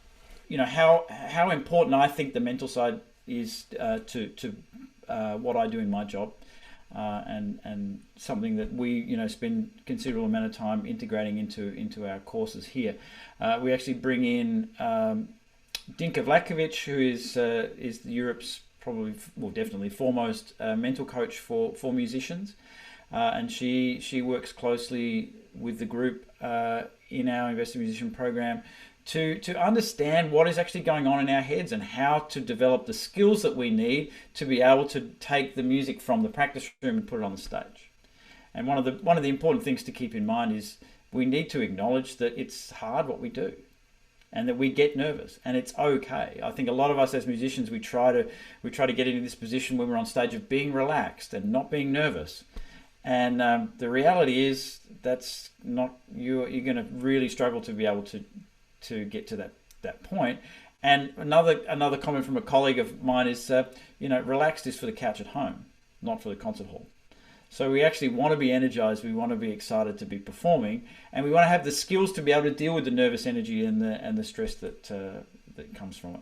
how important I think the mental side is to what I do in my job. And something that we spend considerable amount of time integrating into our courses here. We actually bring in Dinka Vlakovic, who is Europe's definitely foremost mental coach for musicians, and she works closely with the group in our Invested Musician program to understand what is actually going on in our heads, and how to develop the skills that we need to be able to take the music from the practice room and put it on the stage. And one of the important things to keep in mind is we need to acknowledge that it's hard what we do, and that we get nervous, and it's okay. I think a lot of us as musicians, we try to get into this position when we're on stage of being relaxed and not being nervous. And the reality is that's not, you're going to really struggle to be able to get to that point. And another comment from a colleague of mine is, relaxed is for the couch at home, not for the concert hall. So we actually want to be energized, we want to be excited to be performing, and we want to have the skills to be able to deal with the nervous energy and the stress that comes from it.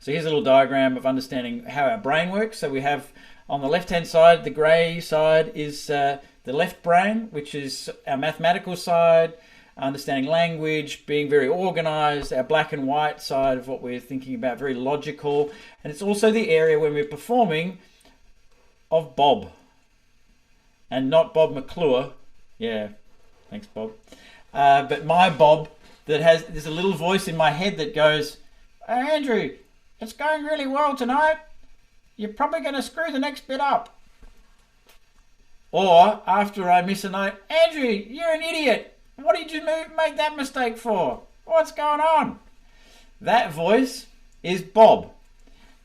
So here's a little diagram of understanding how our brain works. So we have on the left-hand side, the grey side is the left brain, which is our mathematical side, understanding language, being very organized, our black and white side of what we're thinking about, very logical. And it's also the area when we're performing of Bob, and not Bob McClure. Yeah, thanks, Bob. But my Bob, there's a little voice in my head that goes, "Hey, Andrew, it's going really well tonight. You're probably going to screw the next bit up." Or after I miss a note, "Andrew, you're an idiot. What did you make that mistake for? What's going on?" That voice is Bob.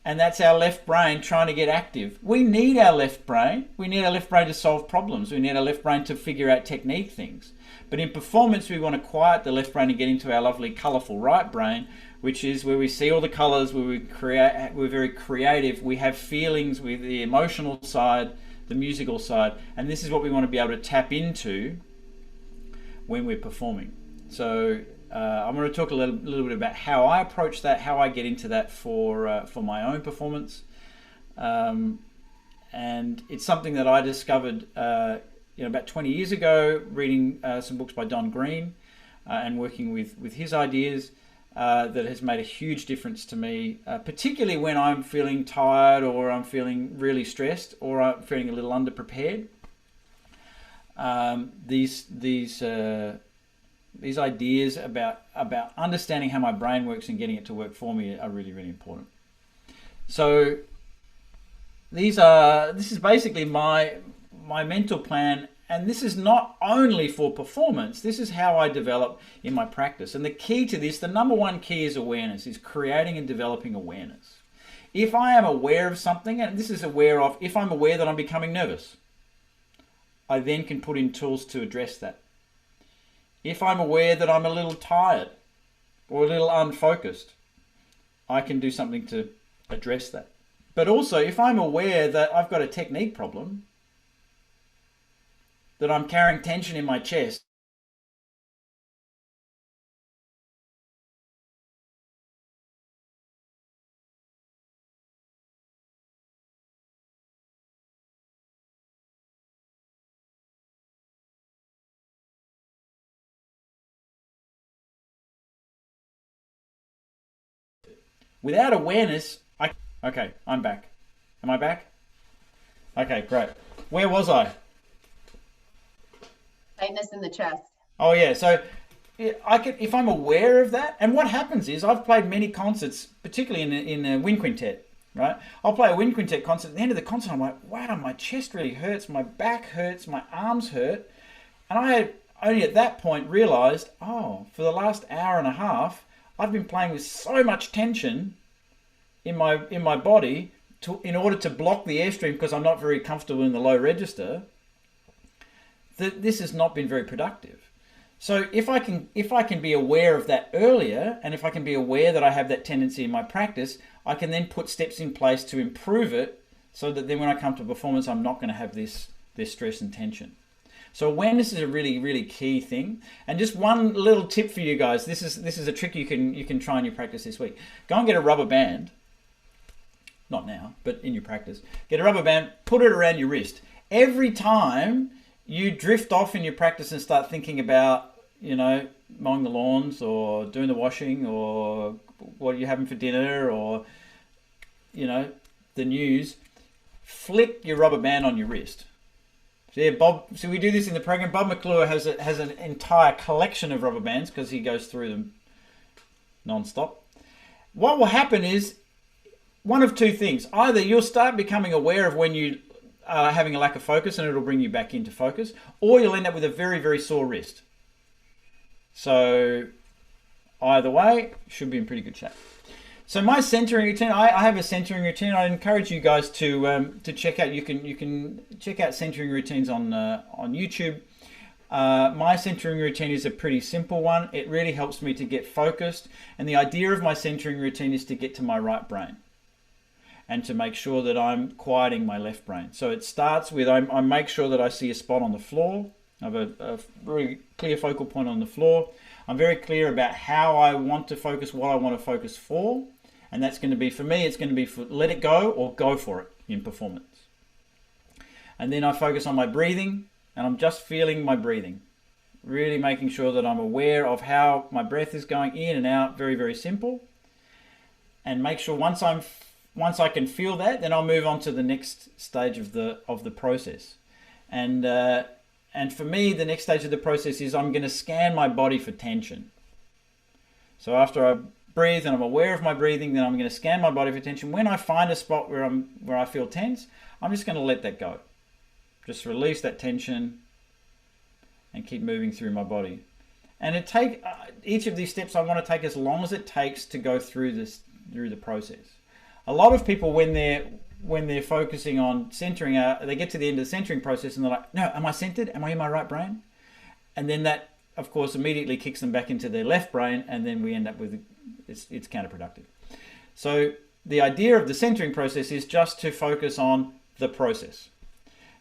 And that's our left brain trying to get active. We need our left brain. We need our left brain to solve problems. We need our left brain to figure out technique things. But in performance, we want to quiet the left brain and get into our lovely, colourful right brain, which is where we see all the colours, where we're very creative. We have feelings with the emotional side, the musical side. And this is what we want to be able to tap into when we're performing. So I'm going to talk a little bit about how I approach that, how I get into that for my own performance, and it's something that I discovered about 20 years ago, reading some books by Don Green and working with his ideas. That has made a huge difference to me, particularly when I'm feeling tired, or I'm feeling really stressed, or I'm feeling a little underprepared. These ideas about understanding how my brain works and getting it to work for me are really, really important. So this is basically my mental plan, and this is not only for performance. This is how I develop in my practice. And the key to this, the number one key is awareness, is creating and developing awareness. If I am aware of something, and this is if I'm aware that I'm becoming nervous, I then can put in tools to address that. If I'm aware that I'm a little tired or a little unfocused, I can do something to address that. But also, if I'm aware that I've got a technique problem, that I'm carrying tension in my chest, without awareness, okay, I'm back. Am I back? Okay, great. Where was I? Tightness in the chest. Oh yeah, so if I'm aware of that, and what happens is I've played many concerts, particularly in a wind quintet, right? I'll play a wind quintet concert. At the end of the concert, I'm like, wow, my chest really hurts, my back hurts, my arms hurt, and I had only at that point realised, for the last hour and a half, I've been playing with so much tension in my body in order to block the airstream, because I'm not very comfortable in the low register, that this has not been very productive. So if I can be aware of that earlier, and if I can be aware that I have that tendency in my practice, I can then put steps in place to improve it, so that then when I come to performance, I'm not going to have this stress and tension. So awareness is a really, really key thing. And just one little tip for you guys. This is a trick you can try in your practice this week. Go and get a rubber band. Not now, but in your practice. Get a rubber band, put it around your wrist. Every time you drift off in your practice and start thinking about, mowing the lawns, or doing the washing, or what are you having for dinner, or, the news, flick your rubber band on your wrist. So yeah, so we do this in the program. Bob McClure has an entire collection of rubber bands, because he goes through them non-stop. What will happen is one of two things. Either you'll start becoming aware of when you are having a lack of focus, and it'll bring you back into focus, or you'll end up with a very, very sore wrist. So either way, should be in pretty good shape. So my centering routine, I have a centering routine. I encourage you guys to check out. You can check out centering routines on YouTube. My centering routine is a pretty simple one. It really helps me to get focused, and the idea of my centering routine is to get to my right brain, and to make sure that I'm quieting my left brain. So it starts with, I make sure that I see a spot on the floor. I have a very clear focal point on the floor. I'm very clear about how I want to focus, what I want to focus for. And that's going to be, for me, it's going to be for let it go or go for it in performance. And then I focus on my breathing, and I'm just feeling my breathing. Really making sure that I'm aware of how my breath is going in and out, very, very simple. And make sure once I can feel that, then I'll move on to the next stage of the process. And for me, the next stage of the process is I'm going to scan my body for tension. So after I breathe and I'm aware of my breathing, then I'm going to scan my body for tension. When I find a spot where I feel tense, I'm just going to let that go. Just release that tension and keep moving through my body. And each of these steps I want to take as long as it takes to go through the process. A lot of people, when they're focusing on centering, they get to the end of the centering process and they're like, no, am I centered? Am I in my right brain? And then that, of course, immediately kicks them back into their left brain, and then we end up with it's counterproductive. So the idea of the centering process is just to focus on the process.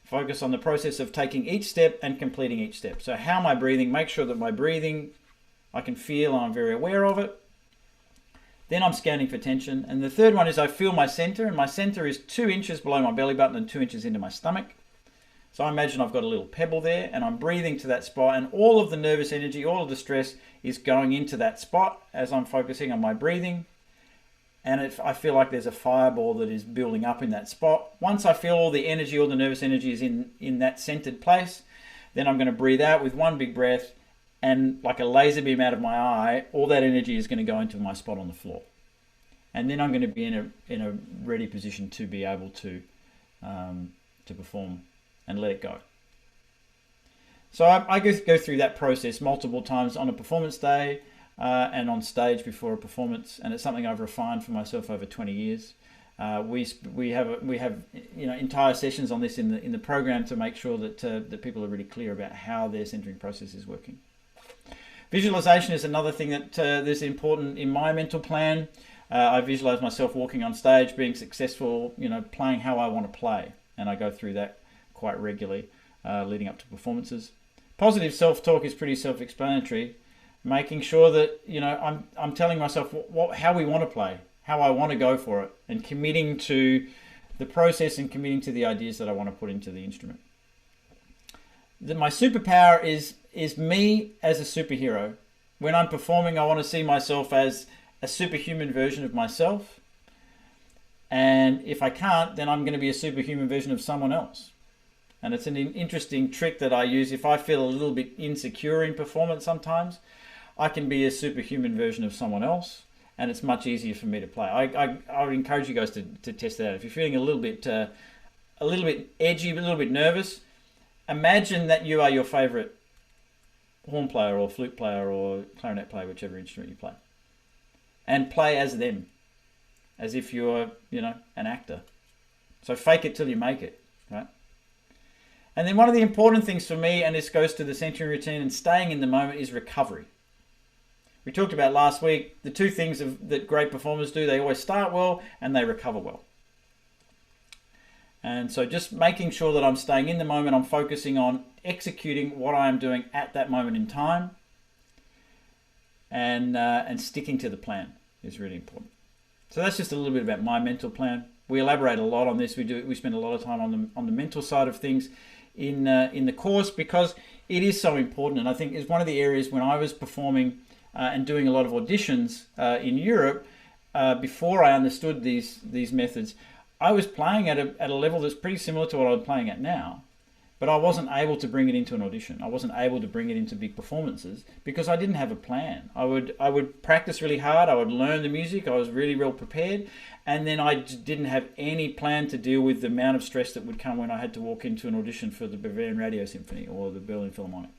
Focus on the process of taking each step and completing each step. So how am I breathing? Make sure that my breathing, I can feel, I'm very aware of it. Then I'm scanning for tension. And the third one is I feel my center, and my center is 2 inches below my belly button and 2 inches into my stomach. So I imagine I've got a little pebble there, and I'm breathing to that spot, and all of the nervous energy, all of the stress is going into that spot as I'm focusing on my breathing. And I feel like there's a fireball that is building up in that spot. Once I feel all the energy, all the nervous energy is in that centered place, then I'm going to breathe out with one big breath, and like a laser beam out of my eye, all that energy is going to go into my spot on the floor. And then I'm going to be in a ready position to be able to perform and let it go. So I go through that process multiple times on a performance day and on stage before a performance, and it's something I've refined for myself over 20 years. We have entire sessions on this in the program to make sure that people are really clear about how their centering process is working. Visualization is another thing that is important in my mental plan. I visualize myself walking on stage, being successful, playing how I want to play, and I go through that quite regularly leading up to performances. Positive self-talk is pretty self-explanatory. Making sure that I'm telling myself how we want to play, how I want to go for it, and committing to the process and committing to the ideas that I want to put into the instrument. My superpower is me as a superhero. When I'm performing, I want to see myself as a superhuman version of myself. And if I can't, then I'm going to be a superhuman version of someone else. And it's an interesting trick that I use. If I feel a little bit insecure in performance sometimes, I can be a superhuman version of someone else, and it's much easier for me to play. I would encourage you guys to test that out. If you're feeling a little bit edgy, a little bit nervous, imagine that you are your favorite horn player or flute player or clarinet player, whichever instrument you play, and play as them, as if you're an actor. So fake it till you make it, right? And then one of the important things for me, and this goes to the centering routine and staying in the moment, is recovery. We talked about last week, the two things that great performers do: they always start well and they recover well. And so just making sure that I'm staying in the moment, I'm focusing on executing what I am doing at that moment in time, and sticking to the plan is really important. So that's just a little bit about my mental plan. We elaborate a lot on this. We spend a lot of time on the mental side of things in the course, because it is so important. And I think it's one of the areas when I was performing and doing a lot of auditions in Europe, before I understood these methods, I was playing at a level that's pretty similar to what I'm playing at now, but I wasn't able to bring it into an audition. I wasn't able to bring it into big performances because I didn't have a plan. I would practice really hard. I would learn the music. I was really well prepared, and then I didn't have any plan to deal with the amount of stress that would come when I had to walk into an audition for the Bavarian Radio Symphony or the Berlin Philharmonic.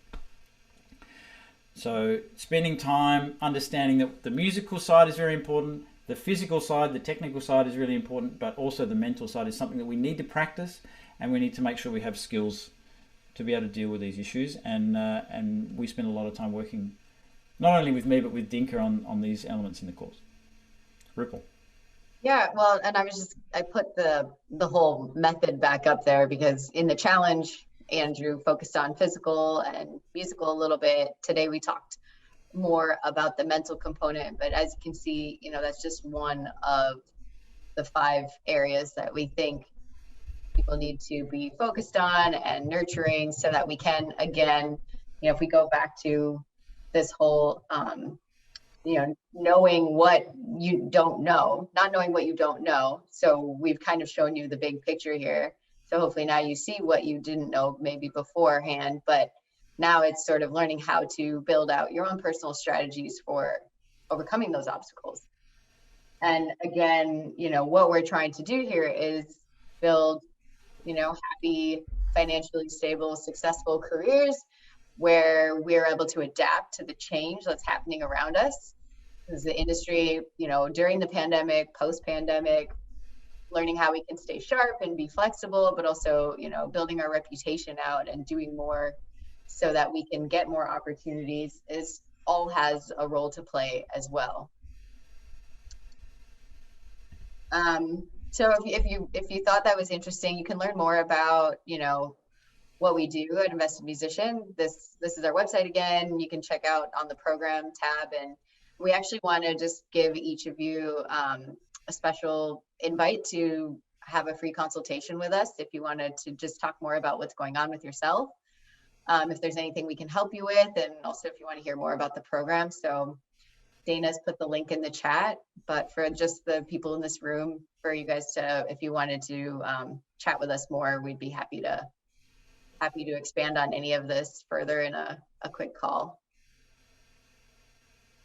So spending time understanding that the musical side is very important, the physical side, the technical side is really important, but also the mental side is something that we need to practice, and we need to make sure we have skills to be able to deal with these issues. And we spend a lot of time working, not only with me, but with Dinka on these elements in the course. Rupal. Yeah, well, and I put the whole method back up there because in the challenge, Andrew focused on physical and musical a little bit. Today we talked more about the mental component, but as you can see, that's just one of the 5 areas that we think people need to be focused on and nurturing so that we can, again, if we go back to this whole knowing what you don't know, not knowing what you don't know. So we've kind of shown you the big picture here. So hopefully now you see what you didn't know maybe beforehand, but now it's sort of learning how to build out your own personal strategies for overcoming those obstacles. And again, what we're trying to do here is build, happy, financially stable, successful careers where we're able to adapt to the change that's happening around us. Because the industry, during the pandemic, post-pandemic, learning how we can stay sharp and be flexible, but also, you know, building our reputation out and doing more so that we can get more opportunities is all has a role to play as well. So if you thought that was interesting, you can learn more about, you know, what we do at Invested Musician. This is our website again. You can check out on the program tab, and we actually want to just give each of you a special invite to have a free consultation with us if you wanted to just talk more about what's going on with yourself, if there's anything we can help you with, and also if you want to hear more about the program. So Dana's put the link in the chat, but for just the people in this room, for you guys to, if you wanted to chat with us more, we'd be happy to expand on any of this further in a quick call.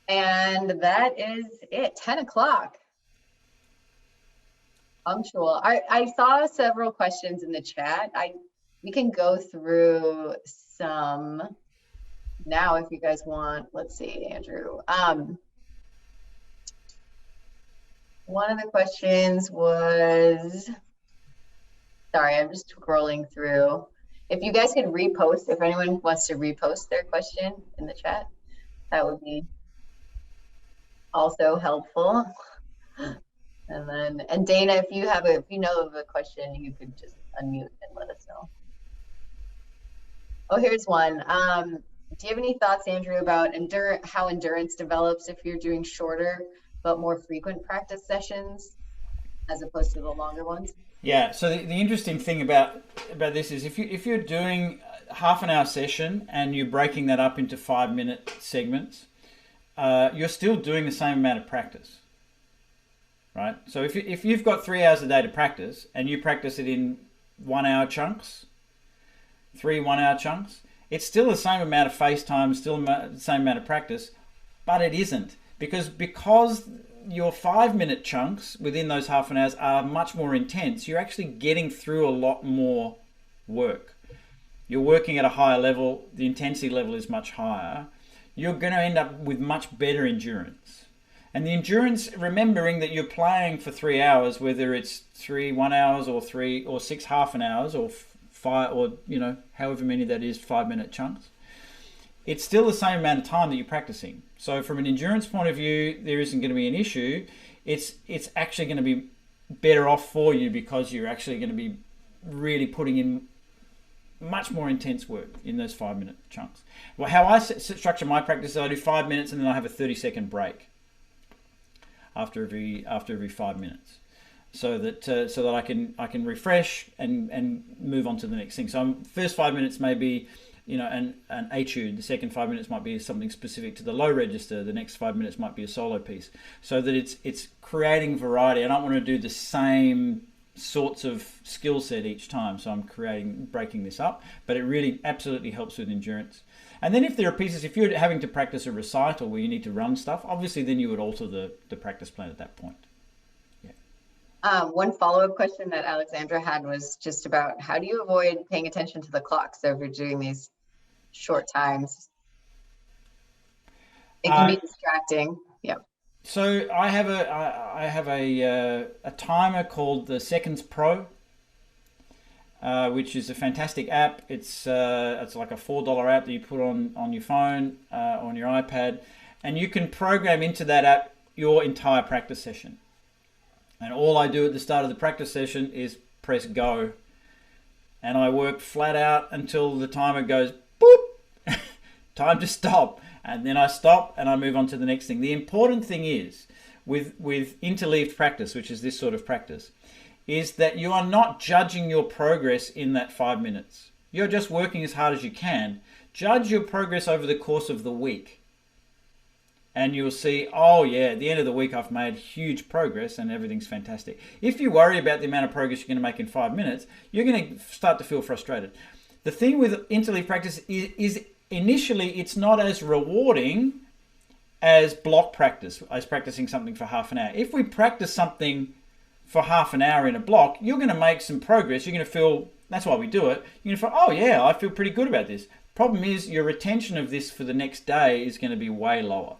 And that is it, 10 o'clock. Punctual. I saw several questions in the chat. We can go through some now if you guys want. Let's see, Andrew. One of the questions was, sorry, I'm just scrolling through. If you guys could repost, if anyone wants to repost their question in the chat, that would be also helpful. And Dana, if you know of a question, you could just unmute and let us know. Oh, here's one. Do you have any thoughts, Andrew, about how endurance develops if you're doing shorter but more frequent practice sessions as opposed to the longer ones? Yeah, so the interesting thing about this is if you're doing a half an hour session and you're breaking that up into 5-minute segments, you're still doing the same amount of practice, right? So if you've got 3 hours a day to practice and you practice it in 1 hour chunks, 3 1-hour chunks, it's still the same amount of face time, still the same amount of practice, but it isn't because your 5-minute chunks within those half an hours are much more intense. You're actually getting through a lot more work. You're working at a higher level. The intensity level is much higher. You're going to end up with much better endurance. And the endurance, remembering that you're playing for 3 hours, whether it's 3 1 hours or 3 or 6 half an hours or 5 or, you know, however many that is, 5-minute chunks, it's still the same amount of time that you're practicing. So from an endurance point of view, there isn't going to be an issue. It's actually going to be better off for you because you're actually going to be really putting in much more intense work in those 5-minute chunks. Well, how I structure my practice is I do 5 minutes and then I have a 30-second break after every 5 minutes, so that I can refresh and move on to the next thing. So first 5 minutes may be, you know, an etude. The second 5 minutes might be something specific to the low register. The next 5 minutes might be a solo piece, so that it's creating variety. I don't want to do the same sorts of skill set each time, so I'm breaking this up, but it really absolutely helps with endurance. And then if there are pieces, if you're having to practice a recital where you need to run stuff, obviously then you would alter the practice plan at that point. One follow-up question that Alexandra had was just about how do you avoid paying attention to the clock? So if you're doing these short times, it can be distracting. Yeah. So I have a timer called the Seconds Pro, which is a fantastic app. It's like a $4 app that you put on your phone, on your iPad, and you can program into that app your entire practice session. And all I do at the start of the practice session is press go. And I work flat out until the timer goes, boop, time to stop. And then I stop and I move on to the next thing. The important thing is, with interleaved practice, which is this sort of practice, is that you are not judging your progress in that 5 minutes. You're just working as hard as you can. Judge your progress over the course of the week. And you'll see, oh yeah, at the end of the week I've made huge progress and everything's fantastic. If you worry about the amount of progress you're going to make in 5 minutes, you're going to start to feel frustrated. The thing with interleaved practice is initially it's not as rewarding as block practice, as practicing something for half an hour. If we practice something for half an hour in a block, you're going to make some progress. You're going to feel, that's why we do it, you're going to feel, oh yeah, I feel pretty good about this. Problem is your retention of this for the next day is going to be way lower.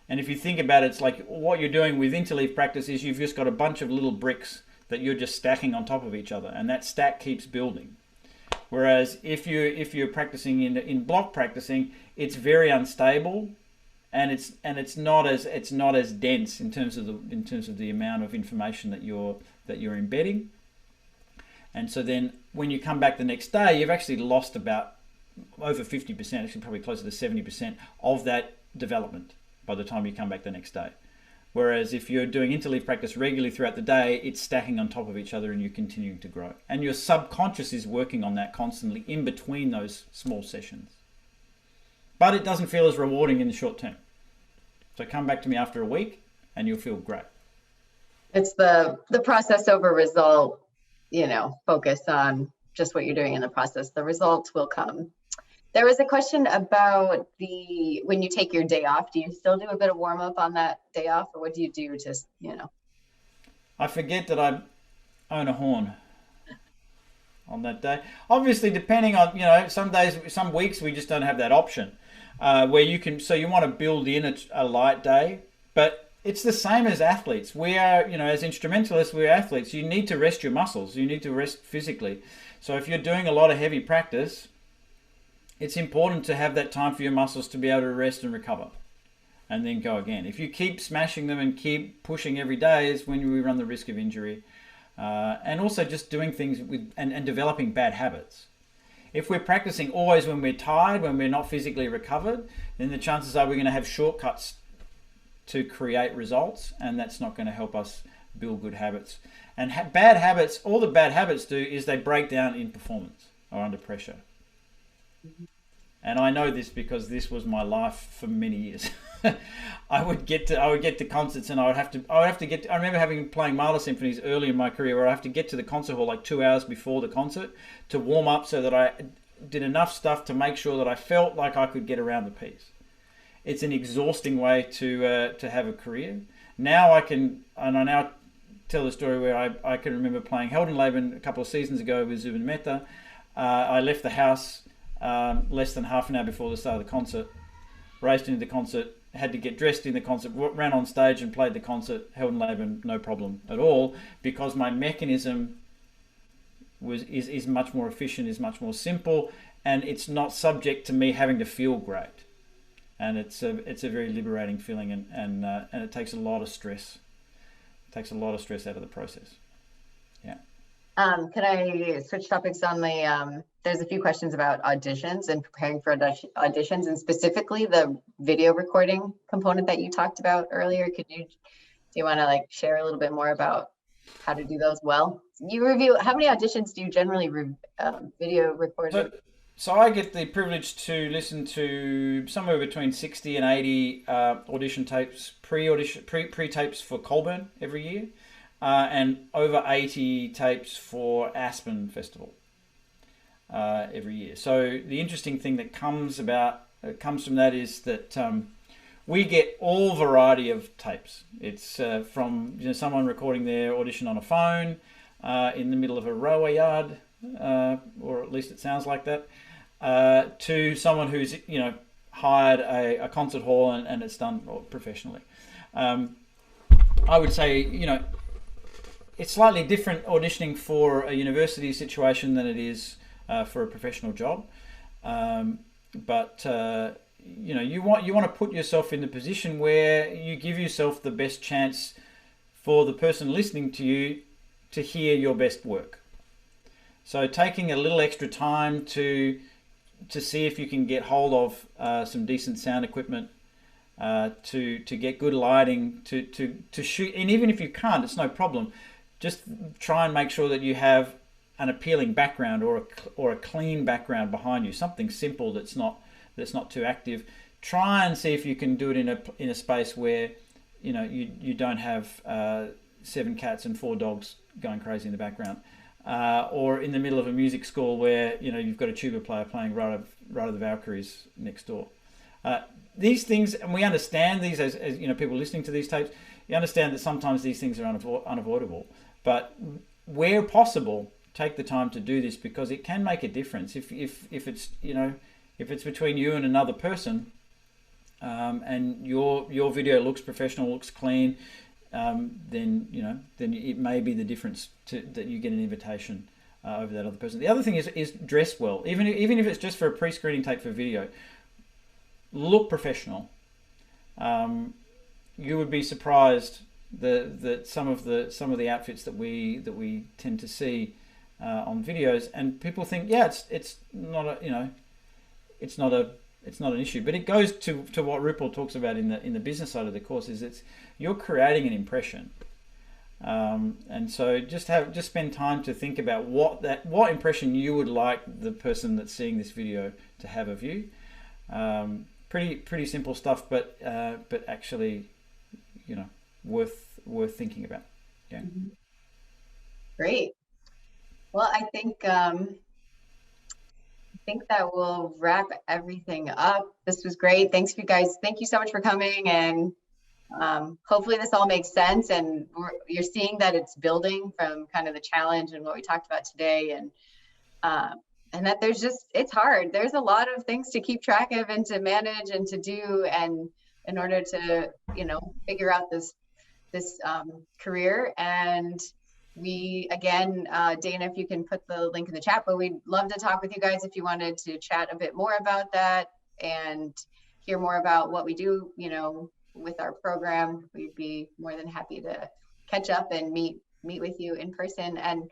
And if you think about it, it's like what you're doing with interleaved practice is you've just got a bunch of little bricks that you're just stacking on top of each other, and that stack keeps building. Whereas if you're practicing in block practicing, it's very unstable, and it's not as dense in terms of the amount of information that you're embedding. And so then when you come back the next day, you've actually lost about over 50%, actually probably closer to 70% of that development by the time you come back the next day. Whereas if you're doing interleaved practice regularly throughout the day, it's stacking on top of each other and you're continuing to grow. And your subconscious is working on that constantly in between those small sessions. But it doesn't feel as rewarding in the short term. So come back to me after a week and you'll feel great. It's the process over result, focus on just what you're doing in the process. The results will come. There was a question about when you take your day off, do you still do a bit of warm up on that day off, or what do you do to, I forget that I own a horn on that day. Obviously, depending on, some days, some weeks we just don't have that option where you can, so you want to build in a light day, but it's the same as athletes. We are, as instrumentalists, we're athletes. You need to rest your muscles. You need to rest physically. So if you're doing a lot of heavy practice, it's important to have that time for your muscles to be able to rest and recover and then go again. If you keep smashing them and keep pushing every day is when we run the risk of injury. And also just doing things and developing bad habits. If we're practicing always when we're tired, when we're not physically recovered, then the chances are we're going to have shortcuts to create results, and that's not going to help us build good habits. And bad habits, all the bad habits do is they break down in performance or under pressure. And I know this because this was my life for many years. I would get to concerts and I would have to get. I remember playing Mahler symphonies early in my career where I have to get to the concert hall like 2 hours before the concert to warm up so that I did enough stuff to make sure that I felt like I could get around the piece. It's an exhausting way to have a career. Now I now tell the story where I can remember playing Heldenleben a couple of seasons ago with Zubin Mehta. I left the house less than half an hour before the start of the concert, raced into the concert, had to get dressed in the concert, ran on stage and played the concert, Heldenleben, no problem at all, because my mechanism is much more efficient, is much more simple, and it's not subject to me having to feel great. And it's a very liberating feeling, and it takes a lot of stress. It takes a lot of stress out of the process. Yeah. Can I switch topics on there's a few questions about auditions and preparing for auditions, and specifically the video recording component that you talked about earlier. Do you want to share a little bit more about how to do those well? How many auditions do you generally video record? So I get the privilege to listen to somewhere between 60 and 80 audition tapes, pre-tapes for Colburn every year. And over 80 tapes for Aspen Festival every year. So the interesting thing that comes from that is that we get all variety of tapes. It's from someone recording their audition on a phone in the middle of a railway yard, or at least it sounds like that, to someone who's hired a concert hall and it's done professionally. I would say it's slightly different auditioning for a university situation than it is for a professional job, but you want to put yourself in the position where you give yourself the best chance for the person listening to you to hear your best work. So taking a little extra time to see if you can get hold of some decent sound equipment, to get good lighting, to shoot, and even if you can't, it's no problem. Just try and make sure that you have an appealing background or a clean background behind you, something simple that's not too active. Try and see if you can do it in a space where you don't have 7 cats and 4 dogs going crazy in the background, or in the middle of a music school where you've got a tuba player playing Ride of the Valkyries next door. These things, and we understand these as people listening to these tapes. You understand that sometimes these things are unavoidable. But where possible, take the time to do this because it can make a difference. If it's between you and another person, and your video looks professional, looks clean, then it may be the difference that you get an invitation over that other person. The other thing is dress well, even if it's just for a pre-screening take for video. Look professional. You would be surprised that some of the outfits that we tend to see on videos, and people think, yeah, it's not an issue, but it goes to what Rupal talks about in the business side of the course. Is you're creating an impression, and so just spend time to think about what impression you would like the person that's seeing this video to have of you. Pretty simple stuff, but actually, worth thinking about. Yeah. Great. Well, I think that will wrap everything up. This was great. Thanks, you guys. Thank you so much for coming, and hopefully this all makes sense, and you're seeing that it's building from kind of the challenge and what we talked about today, and that it's hard. There's a lot of things to keep track of and to manage and to do, and in order to figure out this career. And we, again, Dana, if you can put the link in the chat, but we'd love to talk with you guys if you wanted to chat a bit more about that and hear more about what we do, with our program. We'd be more than happy to catch up and meet with you in person, and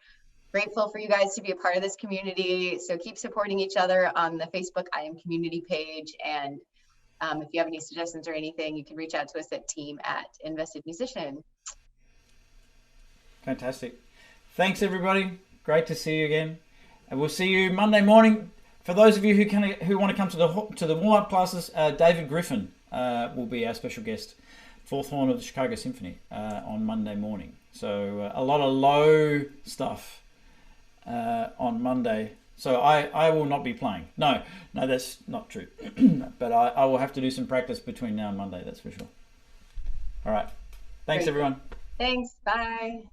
grateful for you guys to be a part of this community. So keep supporting each other on the Facebook I Am Community page. And if you have any suggestions or anything, you can reach out to us at team@investedmusician. Fantastic. Thanks, everybody. Great to see you again. And we'll see you Monday morning. For those of you who want to come to the warm-up classes, David Griffin will be our special guest, fourth horn of the Chicago Symphony, on Monday morning. So a lot of low stuff on Monday. So I will not be playing. No, that's not true. But I will have to do some practice between now and Monday, that's for sure. All right. Thanks, Great. everyone. Thanks. Bye.